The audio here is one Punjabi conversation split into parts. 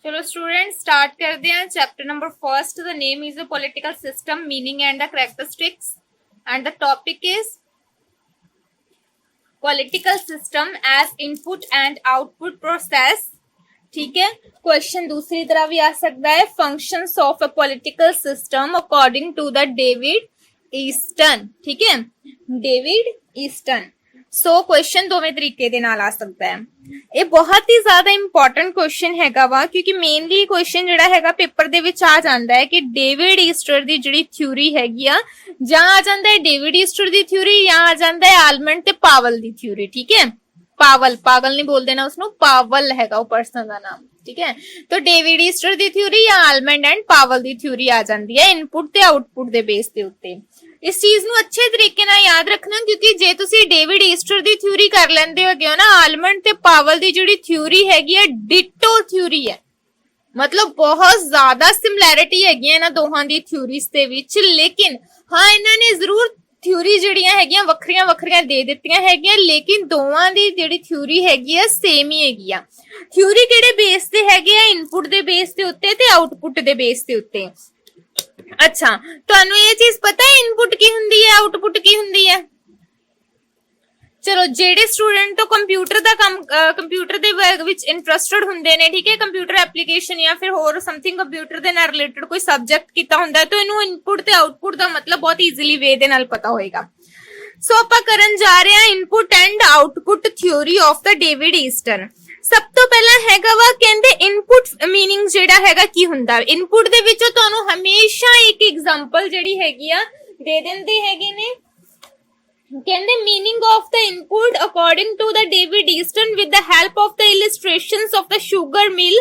चलो स्टूडेंट स्टार्ट करते हैं chapter number first the name is a political system meaning and the characteristics and the topic is political system as input and output process. ठीक है, क्वेश्चन दूसरी तरह भी आ सकता है, functions of a political system according to the David Easton. ठीक है, डेविड ईस्टन। सो क्वेश्चन दोवें तरीके दे नाल आ सकता है। ये बहुत ही ज्यादा इंपॉर्टेंट क्वेश्चन हैगा वा, क्योंकि मेनली क्वेश्चन जिहड़ा हैगा पेपर दे विच आ जांदा है कि डेविड ईस्टर दी जिहड़ी थ्योरी हैगी आ, जां आ जांदा है डेविड ईस्टर दी थ्योरी या आ जांदा है आलमंड ते पावल दी थ्योरी। ठीक है, पावल नहीं बोल देना उसनु, पावल हैगा वो पर्सन का नाम। ठीक है, तो डेविड ईस्टर दी थ्योरी या आलमंड एंड पावल दी थ्योरी आ जाती है इनपुट ते आउटपुट दे बेस दे उत्ते। इस चीज ਨੂੰ अच्छे तरीके ਨਾਲ याद रखना, क्योंकि जे ਤੁਸੀਂ डेविड ईस्टर ਦੀ ਥਿਊਰੀ ਕਰ ਲੈਂਦੇ ਹੋਗੇ ਨਾ, ਆਲਮੰਡ ਤੇ ਪਾਵਲ ਦੀ ਜਿਹੜੀ ਥਿਊਰੀ ਹੈਗੀ ਹੈ ਡਿਟੋ ਥਿਊਰੀ ਹੈ, मतलब बहुत ज्यादा सिमिलैरिटी हैगी है ना दोहां दी थ्योरीज दे विच। लेकिन हाँ, इन्हां ने जरूर थ्योरी ਜਿਹੜੀਆਂ ਹੈਗੀਆਂ ਵੱਖਰੀਆਂ ਵੱਖਰੀਆਂ ਦੇ ਦਿੱਤੀਆਂ ਹੈਗੀਆਂ, लेकिन ਦੋਵਾਂ ਦੀ ਜਿਹੜੀ ਥਿਊਰੀ ਹੈਗੀ ਆ ਸੇਮ ਹੀ ਹੈਗੀ ਆ। ਥਿਊਰੀ ਕਿਹੜੇ ਬੇਸ ਤੇ ਹੈਗੇ ਆ? ਇਨਪੁਟ ਦੇ ਬੇਸ ਦੇ ਉੱਤੇ ਤੇ ਆਊਟਪੁੱਟ ਦੇ ਬੇਸ ਦੇ ਉੱਤੇ। अच्छा, ਤੁਹਾਨੂੰ ਇਹ ਚੀਜ਼ ਪਤਾ ਹੈ ਇਨਪੁਟ ਕੀ ਹੁੰਦੀ ਹੈ, ਆਊਟਪੁੱਟ ਕੀ ਹੁੰਦੀ ਹੈ? ਚਲੋ ਜਿਹੜੇ ਸਟੂਡੈਂਟ ਤੋਂ ਕੰਪਿਊਟਰ ਦਾ ਕੰਮ ਕੰਪਿਊਟਰ ਦੇ ਵਿੱਚ ਇੰਟਰਸਟਿਡ ਹੁੰਦੇ ਨੇ, ਠੀਕ ਹੈ, ਕੰਪਿਊਟਰ ਐਪਲੀਕੇਸ਼ਨ ਜਾਂ ਫਿਰ ਹੋਰ ਸਮਥਿੰਗ ਕੰਪਿਊਟਰ ਦੇ ਨਾਲ ਰਿਲੇਟਡ ਕੋਈ ਸਬਜੈਕਟ ਕੀਤਾ ਹੁੰਦਾ, ਤਾਂ ਇਹਨੂੰ ਇਨਪੁਟ ਤੇ ਆਊਟਪੁੱਟ ਦਾ ਮਤਲਬ ਬਹੁਤ ਈਜ਼ੀਲੀ ਵੇ ਦੇ ਨਾਲ ਪਤਾ ਹੋਏਗਾ। ਸੋ ਆਪਾਂ ਕਰਨ ਜਾ ਰਹੇ ਹਾਂ input and output theory of the David Easton. ਸਭ ਤੋਂ ਪਹਿਲਾਂ ਹੈਗਾ ਵਾ ਕਹਿੰਦੇ ਇਨਪੁਟ ਮੀਨਿੰਗ ਜਿਹੜਾ ਹੈਗਾ ਕੀ ਹੁੰਦਾ। ਇਨਪੁਟ ਦੇ ਵਿੱਚੋਂ ਤੁਹਾਨੂੰ ਹਮੇਸ਼ਾ ਇੱਕ ਐਗਜ਼ਾਮਪਲ ਜਿਹੜੀ ਹੈਗੀ ਆ ਦੇ ਦਿੰਦੇ ਹੈਗੇ ਨੇ। ਕਹਿੰਦੇ meaning of the input according to the David Easton with the help of the illustrations of the sugar mill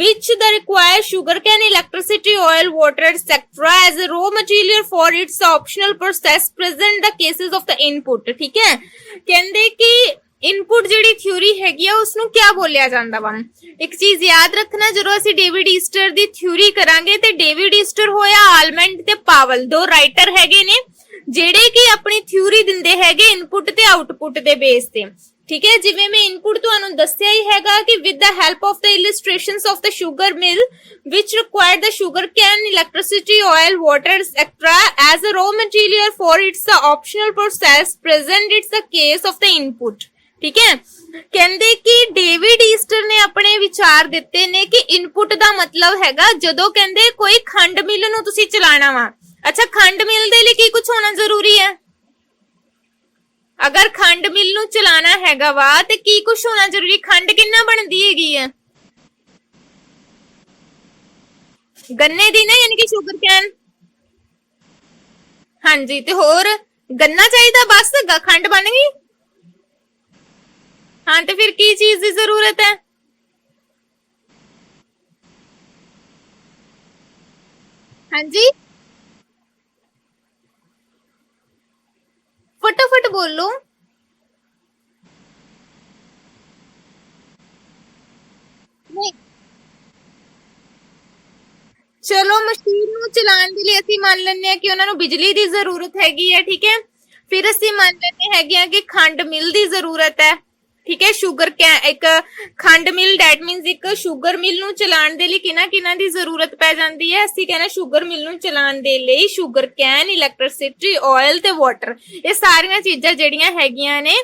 which the require sugarcane, electricity, oil, water, etc. as a raw material for its optional process present the cases of the input। ठीक है, ਕਹਿੰਦੇ कि ਇਨਪੁਟ ਜਿਹੜੀ ਥਿਊਰੀ ਹੈਗੀ ਆ ਉਸਨੂੰ ਕਿਆ ਬੋਲਿਆ ਜਾਂਦਾ ਵਾ। ਇੱਕ ਚੀਜ਼ ਯਾਦ ਰੱਖਣਾ, ਜਦੋਂ ਅਸੀਂ ਡੇਵਿਡ ਈਸਟਰ ਦੀ ਥਿਊਰੀ ਕਰਾਂਗੇ ਤੇ ਡੇਵਿਡ ਈਸਟਰ ਹੋਇਆ ਆਲਮੰਡ ਤੇ ਪਾਵਲ, ਦੋ ਰਾਈਟਰ ਹੈਗੇ ਨੇ ਜਿਹੜੇ ਕਿ ਆਪਣੀ ਥਿਊਰੀ ਦਿੰਦੇ ਹੈਗੇ ਇਨਪੁਟ ਤੇ ਆਊਟਪੁੱਟ ਦੇ ਬੇਸ ਤੇ। ਠੀਕ ਹੈ, ਜਿਵੇਂ ਮੈਂ ਇਨਪੁਟ ਤੁਹਾਨੂੰ ਦੱਸਿਆ ਹੀ ਹੈਗਾ ਕਿ with the help of the illustrations of the sugar mill which required the sugar cane, electricity, oil, water, etc. as a raw material for its optional process present its the case of the input। ਠੀਕ ਹੈ, ਕਹਿੰਦੇ ਕਿ ਡੇਵਿਡ ਈਸਟਰ ਨੇ ਆਪਣੇ ਵਿਚਾਰ ਦਿੱਤੇ ਨੇ ਕਿ ਇਨਪੁਟ ਦਾ ਮਤਲਬ ਹੈਗਾ ਜਦੋਂ ਕਹਿੰਦੇ ਕੋਈ ਖੰਡ ਮਿੱਲ ਨੂੰ ਤੁਸੀਂ ਚਲਾਣਾ ਵਾ। अच्छा, खंड मिल दे लिए की कुछ होना जरूरी है? अगर खंड मिल नू चलाना हैगा वा ते की कुछ होना जरूरी? खंड किन्ना बनदी हैगी है? गन्ने दी ना, यानी कि शुगर कैन। हाँ जी, ते होर गन्ना चाहिए बस खंड बन गई। हाँ, ते फिर की चीज की जरूरत है? हाँ जी, फटाफट बोलो। नहीं, चलो मशीन ਨੂੰ ਚਲਾਉਣ ਦੇ ਲਈ ਅਸੀਂ ਮੰਨ ਲੈਂਦੇ ਆ ਕਿ ਉਹਨਾਂ ਨੂੰ ਬਿਜਲੀ ਦੀ ਜ਼ਰੂਰਤ ਹੈਗੀ ਹੈ। ਠੀਕ ਹੈ, ਫਿਰ ਅਸੀਂ ਮੰਨ ਲੈਂਦੇ ਹੈਗੇ ਆ ਕਿ ਖੰਡ ਮਿਲ ਦੀ ਜ਼ਰੂਰਤ ਹੈ। ਠੀਕ ਹੈ, ਸ਼ੂਗਰ ਇੱਕ ਖੰਡ ਮਿਲ ਡੈਟ ਮੀਨਸ ਇੱਕ ਸ਼ੂਗਰ ਮਿਲ ਨੂੰ ਚਲਾਉਣ ਦੇ ਲਈ ਕਿਹਨਾਂ ਦੀ ਜ਼ਰੂਰਤ ਪੈ ਜਾਂਦੀ ਹੈ? ਅਸੀਂ ਕਹਿੰਦੇ ਸ਼ੂਗਰ ਮਿਲ ਨੂੰ ਚਲਾਉਣ ਦੇ ਲਈ ਸ਼ੂਗਰ ਕੈਨ, ਇਲੈਕਟ੍ਰਿਸਿਟੀ, ਆਇਲ ਤੇ ਵਾਟਰ, ਇਹ ਸਾਰੀਆਂ ਚੀਜ਼ਾਂ ਜਿਹੜੀਆਂ ਹੈਗੀਆਂ ਨੇ,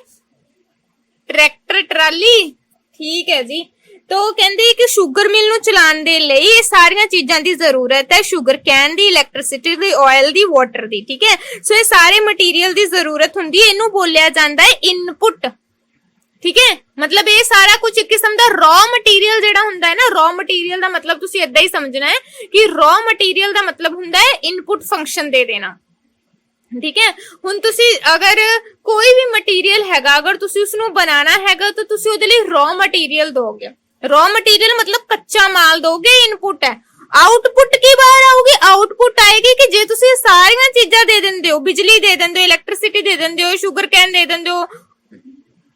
ਟਰੈਕਟਰ, ਟਰਾਲੀ। ਠੀਕ ਹੈ ਜੀ, तो कहते कि शुगर मिल ਨੂੰ ਚਲਾਉਣ ਦੇ ਲਈ ਇਹ ਸਾਰੀਆਂ ਚੀਜ਼ਾਂ ਦੀ ਜ਼ਰੂਰਤ ਹੈ, sugar can the, electricity the, oil the, water ਦੀ। ਠੀਕ ਹੈ, ਸੋ ਇਹ ਸਾਰੇ ਮਟੀਰੀਅਲ ਦੀ ਜ਼ਰੂਰਤ ਹੁੰਦੀ ਹੈ, ਇਹਨੂੰ ਬੋਲਿਆ ਜਾਂਦਾ ਹੈ ਇਨਪੁਟ। ਠੀਕ ਹੈ, मतलब ਇਹ ਸਾਰਾ ਕੁਝ ਇੱਕ ਕਿਸਮ ਦਾ ਰॉ ਮਟੀਰੀਅਲ ਜਿਹੜਾ ਹੁੰਦਾ ਹੈ ਨਾ, ਰॉ ਮਟੀਰੀਅਲ ਦਾ ਮਤਲਬ ਤੁਸੀਂ ਇਦਾਂ ਹੀ ਸਮਝਣਾ ਹੈ ਕਿ ਰॉ ਮਟੀਰੀਅਲ ਦਾ ਮਤਲਬ ਹੁੰਦਾ ਹੈ ਇਨਪੁਟ ਫੰਕਸ਼ਨ ਦੇ ਦੇਣਾ। ठीक है, ਹੁਣ ਤੁਸੀਂ ਅਗਰ ਕੋਈ ਵੀ ਮਟੀਰੀਅਲ ਹੈਗਾ, ਅਗਰ ਤੁਸੀਂ ਉਸ ਨੂੰ ਬਣਾਉਣਾ ਹੈਗਾ ਤਾਂ ਤੁਸੀਂ ਉਹਦੇ ਲਈ ਰॉ ਮਟੀਰੀਅਲ ਦੋਗੇ। रॉ मटेरियल मतलब कच्चा माल दोगे, इनपुट है। आउटपुट की बाहर आओगे, आउटपुट आएगी कि जे तुसी सारियां चीजां दे देंदे हो, बिजली दे देंदे हो, इलेक्ट्रिसिटी दे देंदे हो, शुगर कैन दे देंदे हो,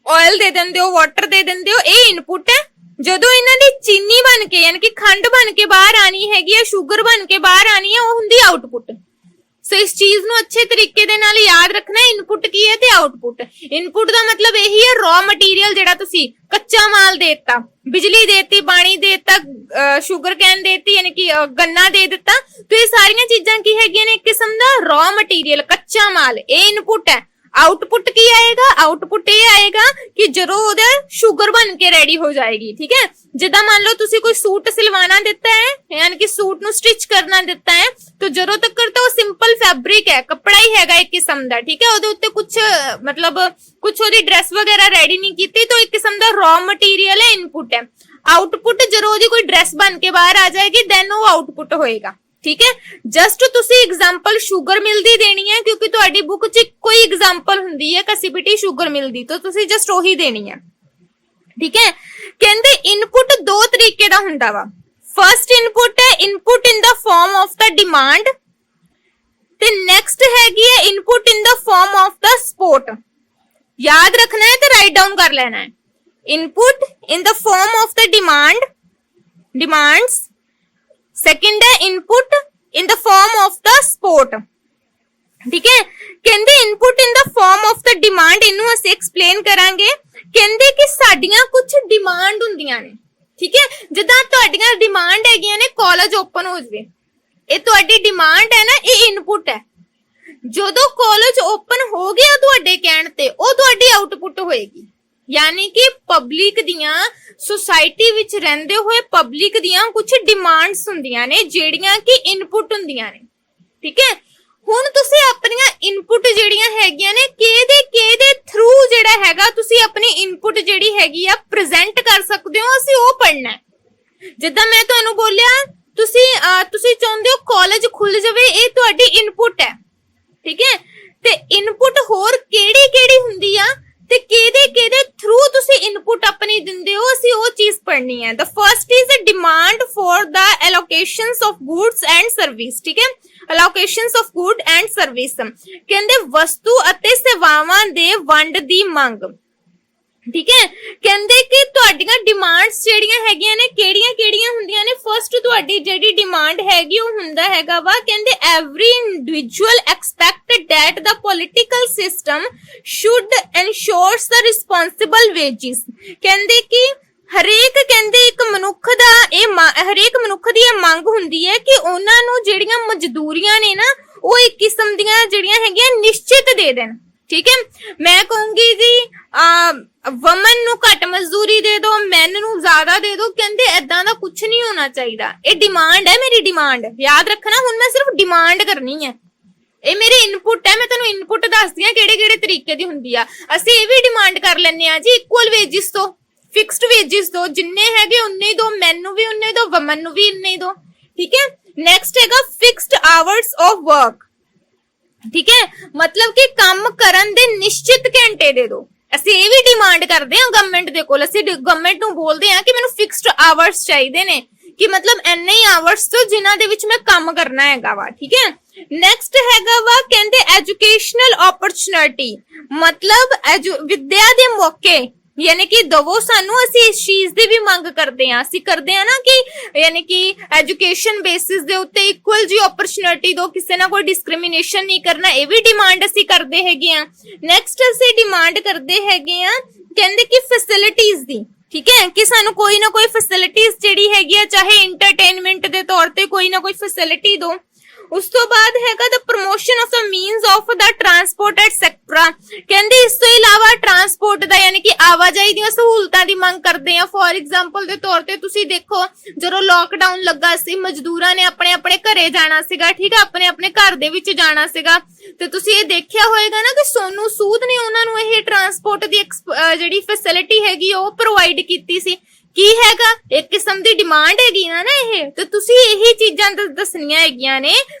ऑयल दे देंदे हो, वाटर दे देंदे हो, ये इनपुट है। ਜਦੋਂ ਇਹਨਾਂ ਦੀ ਚੀਨੀ ਬਣ ਕੇ ਯਾਨੀ ਕਿ ਖੰਡ ਬਣ ਕੇ ਬਾਹਰ ਆਣੀ ਹੈਗੀ ਹੈ, ਸ਼ੂਗਰ ਬਣ ਕੇ ਬਾਹਰ ਆਣੀ ਹੈ, ਉਹ ਹੁੰਦੀ ਆਊਟਪੁੱਟ। ਸੋ ਇਸ ਚੀਜ਼ ਨੂੰ ਅੱਛੇ ਤਰੀਕੇ ਦੇ ਨਾਲ ਯਾਦ ਰੱਖਣਾ। ਇਨਪੁਟ ਕੀ ਹੈ ਤੇ ਆਊਟਪੁੱਟ। ਇਨਪੁਟ ਦਾ ਮਤਲਬ ਇਹੀ ਹੈ ਰॉ ਮਟੀਰੀਅਲ, ਜਿਹੜਾ ਤੁਸੀਂ ਕੱਚਾ ਮਾਲ ਦੇਤਾ, ਬਿਜਲੀ ਦੇਤੀ, ਪਾਣੀ ਦੇਤਾ, ਸ਼ੂਗਰ ਕੈਨ ਦੇਤੀ, ਯਾਨੀ ਕਿ ਗੰਨਾ ਦੇ ਦਿੱਤਾ। ਤੇ ਇਹ ਸਾਰੀਆਂ ਚੀਜ਼ਾਂ ਕੀ ਹੈਗੀਆਂ ਨੇ? ਇੱਕ ਕਿਸਮ ਦਾ ਰॉ ਮਟੀਰੀਅਲ, ਕੱਚਾ ਮਾਲ, ਇਹ ਇਨਪੁਟ ਹੈ। ਆਊਟਪੁੱਟ ਕੀ ਆਏਗਾ? ਆਊਟਪੁੱਟ ਇਹ ਆਏਗਾ ਕਿ ਜਦੋਂ ਉਹਦਾ ਸ਼ੂਗਰ ਬਣ ਕੇ ਰੈਡੀ ਹੋ ਜਾਏਗੀ, ਠੀਕ ਹੈ। ਜਿੱਦਾਂ ਮੰਨ ਲਓ ਤੁਸੀਂ ਕੋਈ ਸੂਟ ਸਿਲਵਾਣਾ ਦਿੱਤਾ ਹੈ, ਯਾਨੀ ਕਿ ਸੂਟ ਨੂੰ ਸਟਿਚ ਕਰਨਾ ਦਿੱਤਾ ਹੈ, तो ਜਦੋਂ ਤੱਕ ਤਾਂ ਉਹ ਸਿੰਪਲ ਫੈਬਰਿਕ ਹੈ, ਕੱਪੜਾ ਹੀ ਹੈਗਾ ਇੱਕ ਕਿਸਮ ਦਾ, ਠੀਕ ਹੈ। ਉਹਦੇ ਉੱਤੇ ਕੁਝ ਮਤਲਬ ਕੁਝ ਉਹਦੀ ਡਰੈਸ ਵਗੈਰਾ ਰੈਡੀ ਨਹੀਂ ਕੀਤੀ, ਤਾਂ ਇੱਕ ਕਿਸਮ ਦਾ ਰॉ ਮਟੀਰੀਅਲ ਹੈ, ਇਨਪੁਟ ਹੈ। ਆਊਟਪੁੱਟ ਜਦੋਂ ਉਹਦੀ ਕੋਈ ਡਰੈਸ ਬਣ ਕੇ ਬਾਹਰ ਆ ਜਾਏਗੀ, ਦੈਨ ਉਹ ਆਊਟਪੁੱਟ ਹੋਏਗਾ, ਠੀਕ ਹੈ। ਜਸਟ ਤੁਸੀਂ ਐਗਜ਼ਾਮਪਲ ਸ਼ੂਗਰ ਮਿਲ ਦੀ ਦੇਣੀ ਹੈ, ਕਿਉਂਕਿ ਤੁਹਾਡੀ ਬੁੱਕ 'ਚ ਕੋਈ ਐਗਜ਼ਾਮਪਲ ਹੁੰਦੀ ਹੈ ਕਸੀਪੀਟੀ ਸ਼ੂਗਰ ਮਿਲ ਦੀ, ਤਾਂ ਤੁਸੀਂ ਜਸਟ ਉਹੀ ਦੇਣੀ ਹੈ, ਠੀਕ ਹੈ। ਕਹਿੰਦੇ ਇਨਪੁਟ ਦੋ ਤਰੀਕੇ ਦਾ ਹੁੰਦਾ ਵਾ। ਫਰਸਟ ਇਨਪੁਟ ਹੈ input in the form of the demand, ਤੇ ਨੈਕਸਟ ਹੈਗੀ ਹੈ input in the form of the support. ਯਾਦ ਰੱਖਣਾ ਹੈ ਤੇ ਰਾਈਟ ਡਾਊਨ ਕਰ ਲੈਣਾ ਹੈ। Input in the form of the demands, second है input in the form of the support, ठीक है। कहंदे input in the form of the demand, इनू ਅਸੀਂ एक्सप्लेन ਕਰਾਂਗੇ। ਕਹਿੰਦੇ ਕਿ ਸਾਡੀਆਂ ਕੁਝ ਡਿਮਾਂਡ ਹੁੰਦੀਆਂ ਨੇ, ਠੀਕ ਹੈ। ਜਿੱਦਾਂ ਤੁਹਾਡੀਆਂ ਡਿਮਾਂਡ ਹੈਗੀਆਂ ਨੇ ਕਾਲਜ ਓਪਨ ਹੋ ਜਵੇ, ਇਹ ਤੁਹਾਡੀ ਡਿਮਾਂਡ ਹੈ ਨਾ, ਇਹ ਇਨਪੁਟ ਹੈ। ਜਦੋਂ ਕਾਲਜ ਓਪਨ ਹੋ ਗਿਆ ਤੁਹਾਡੇ ਕਹਿਣ ਤੇ, ਉਹ ਤੁਹਾਡੀ ਆਊਟਪੁੱਟ ਹੋਏਗੀ। यानी कि पब्लिक दियां सोसाइटी विच रहंदे होए पब्लिक दियां कुछ डिमांड्स हुंदियां ने जेड़ियां कि इनपुट हुंदियां ने, ठीक है। हुण तुसी अपनियां इनपुट जेड़ियां हैगियां ने केदे थ्रू जेड़ा हैगा तुसी अपनी इनपुट जेड़ी हैगी आ प्रेजेंट कर सकदे हो, असीं ओह पढ़ना है। जिद्दां मैं तुहानू बोलिया तुसी चाहुंदे हो कॉलेज खुल जावे, ਇਹ ਤੁਹਾਡੀ इनपुट है, ठीक है। ते इनपुट होर केड़ी हुंदी आ ਤੇ ਕਿਹਦੇ ਥਰੂ ਤੁਸੀਂ ਇਨਪੁਟ ਆਪਣੀ ਦਿੰਦੇ ਹੋ, ਅਸੀਂ ਉਹ ਚੀਜ਼ ਪੜ੍ਹਨੀ ਹੈ। The first is a demand for the allocations of goods and service, ਠੀਕ ਹੈ। Allocations of good and service ਕਹਿੰਦੇ ਵਸਤੂ ਅਤੇ ਸੇਵਾਵਾਂ ਦੇ ਵੰਡ ਦੀ ਮੰਗ, ਠੀਕ ਹੈ। ਕਹਿੰਦੇ ਕਿ ਤੁਹਾਡੀਆਂ ਡਿਮਾਂਡਸ ਜਿਹੜੀਆਂ ਹੈਗੀਆਂ ਨੇ ਕਿਹੜੀਆਂ ਹੁੰਦੀਆਂ ਨੇ। ਫਰਸਟ ਤੁਹਾਡੀ ਜਿਹੜੀ ਡਿਮਾਂਡ ਹੈਗੀ ਉਹ ਹੁੰਦਾ ਹੈਗਾ ਵਾ, ਕਹਿੰਦੇ every individual expect that the political system should ensures the responsible wages. ਕਹਿੰਦੇ ਕਿ ਹਰੇਕ ਕਹਿੰਦੇ ਇੱਕ ਮਨੁੱਖ ਦਾ ਹਰੇਕ ਮਨੁੱਖ ਦੀ ਇਹ ਮੰਗ ਹੁੰਦੀ ਹੈ ਕਿ ਉਹਨਾਂ ਨੂੰ ਜਿਹੜੀਆਂ ਮਜ਼ਦੂਰੀਆਂ ਨੇ ਨਾ, ਉਹ ਇੱਕ ਕਿਸਮ ਦੀਆਂ ਜਿਹੜੀਆਂ ਹੈਗੀਆਂ ਨਿਸ਼ਚਿਤ ਦੇ ਦੇਣ, ठीक है। मैं कहूंगी जी वमन ਨੂੰ ਘੱਟ ਮਜ਼ਦੂਰੀ ਦੇ ਦੋ, ਮੈਨ ਨੂੰ ਜ਼ਿਆਦਾ ਦੇ ਦੋ। ਕਹਿੰਦੇ ਏਦਾਂ ਦਾ ਕੁਝ ਨਹੀਂ ਹੋਣਾ ਚਾਹੀਦਾ। ਇਹ ਡਿਮਾਂਡ ਹੈ, ਮੇਰੀ ਡਿਮਾਂਡ ਯਾਦ ਰੱਖਣਾ। ਹੁਣ ਮੈਂ ਸਿਰਫ ਡਿਮਾਂਡ ਕਰਨੀ ਹੈ, ਇਹ ਮੇਰੇ ਇਨਪੁਟ ਹੈ। ਮੈਂ ਤੁਹਾਨੂੰ ਇਨਪੁਟ ਦੱਸਦੀ ਆ ਕਿਹੜੇ ਤਰੀਕੇ ਦੀ ਹੁੰਦੀ ਆ। ਅਸੀਂ ਇਹ ਵੀ ਡਿਮਾਂਡ ਕਰ ਲੈਂਦੇ ਆ ਜੀ ਇਕੁਅਲ ਵੇਜਿਸ ਤੋਂ, ਫਿਕਸਡ ਵੇਜਿਸ ਤੋਂ, ਜਿੰਨੇ ਹੈਗੇ ਉਨੇ ਹੀ ਦੋ, ਮੈਨ ਨੂੰ ਵੀ ਉਨੇ ਦੋ, ਵਮਨ ਨੂੰ ਵੀ ਇੰਨੇ ਹੀ ਦੋ, ਠੀਕ ਹੈ। ਨੈਕਸਟ ਹੈਗਾ ਫਿਕਸਡ ਆਵਰਸ ਆਫ ਵਰਕ, ठीक है। मतलब कि काम करन दे निश्चित घंटे दे दो। ਅਸੀਂ ਇਹ ਵੀ ਡਿਮਾਂਡ ਕਰਦੇ ਹਾਂ ਗਵਰਨਮੈਂਟ ਦੇ ਕੋਲ। ਅਸੀਂ ਗਵਰਨਮੈਂਟ ਨੂੰ ਬੋਲਦੇ ਹਾਂ ਕਿ ਮੈਨੂੰ ਫਿਕਸਡ ਆਵਰਸ ਚਾਹੀਦੇ ਨੇ, ਕਿ ਮਤਲਬ ਇੰਨੇ ਹੀ ਆਵਰਸ ਤੋਂ ਜਿਨ੍ਹਾਂ ਦੇ ਵਿੱਚ ਮੈਂ ਕੰਮ ਕਰਨਾ ਹੈਗਾ ਵਾ, ਠੀਕ ਹੈ। ਨੈਕਸਟ ਹੈਗਾ ਵਾ ਕਹਿੰਦੇ ਐਜੂਕੇਸ਼ਨਲ ਓਪਰਚੁਨਿਟੀ, ਮਤਲਬ ਵਿਦਿਆ ਦੇ ਮੌਕੇ, ਯਾਨੀ ਕਿ ਦਵੋ ਸਾਨੂੰ। ਅਸੀਂ ਇਸ ਚੀਜ਼ ਦੀ ਵੀ ਮੰਗ ਕਰਦੇ ਹਾਂ। ਅਸੀਂ ਕਰਦੇ ਹਾਂ ਨਾ ਕਿ ਯਾਨੀ ਕਿ ਐਜੂਕੇਸ਼ਨ ਬੇਸਿਸ ਦੇ ਉੱਤੇ ਇਕੁਅਲ ਜੀ ਓਪਰਚੁਨਿਟੀ ਦੋ, ਕਿਸੇ ਨਾਲ ਕੋਈ ਡਿਸਕ੍ਰਿਮੀਨੇਸ਼ਨ ਨਹੀਂ ਕਰਨਾ। ਇਹ ਵੀ ਡਿਮਾਂਡ ਅਸੀਂ ਕਰਦੇ ਹੈਗੇ ਆ। ਨੈਕਸਟ ਅਸੀਂ ਡਿਮਾਂਡ ਕਰਦੇ ਹੈਗੇ ਆ ਕਹਿੰਦੇ ਕਿ ਫੈਸਿਲਿਟੀਜ਼ ਦੀ, ਠੀਕ ਹੈ, ਕਿ ਸਾਨੂੰ ਕੋਈ ਨਾ ਕੋਈ ਫੈਸਿਲਿਟੀਜ਼ ਜਿਹੜੀ ਹੈਗੀ ਆ, ਚਾਹੇ ਇੰਟਰਟੇਨਮੈਂਟ ਦੇ ਤੌਰ ਤੇ ਕੋਈ ਨਾ ਕੋਈ ਫੈਸਿਲਿਟੀ ਦੋ। ਉਸ ਤੋਂ ਬਾਅਦ ਹੈਗਾ the promotion of the means of the transport etcetera. ਕਹਿੰਦੇ ਇਸ ਤੋਂ ਇਲਾਵਾ ਟਰਾਂਸਪੋਰਟ ਦਾ ਯਾਨੀ ਕਿ ਆਵਾਜਾਈ ਦੀਆਂ ਸਹੂਲਤਾਂ ਦੀ ਮੰਗ ਕਰਦੇ ਆ। ਫੋਰ ਐਗਜ਼ਾਮਪਲ ਦੇ ਤੌਰ ਤੇ ਤੁਸੀਂ ਦੇਖੋ, ਜਦੋਂ ਲੋਕਡਾਊਨ ਲੱਗਾ ਸੀ, ਮਜ਼ਦੂਰਾਂ ਨੇ ਆਪਣੇ ਘਰੇ ਜਾਣਾ ਸੀਗਾ, ਠੀਕ ਹੈ, ਆਪਣੇ ਘਰ ਦੇ ਵਿੱਚ ਜਾਣਾ ਸੀਗਾ, ਤੇ ਤੁਸੀਂ ਇਹ ਦੇਖਿਆ ਹੋਏਗਾ ਨਾ ਕਿ ਸੋਨੂੰ ਸੂਦ ਨੇ ਉਹਨਾਂ ਨੂੰ ਇਹ ਟਰਾਂਸਪੋਰਟ ਦੀ ਜਿਹੜੀ ਫੈਸਿਲਿਟੀ ਹੈਗੀ ਉਹ ਪ੍ਰੋਵਾਈਡ ਕੀਤੀ ਸੀ। ਕੀ ਹੈਗਾ, ਇੱਕ ਕਿਸਮ ਦੀ ਡਿਮਾਂਡ ਹੈਗੀ ਨਾ ਇਹ। ਤੇ ਤੁਸੀਂ ਇਹੀ ਚੀਜ਼ਾਂ ਦੱਸਣੀਆਂ ਹੈਗੀਆਂ ਨੇ।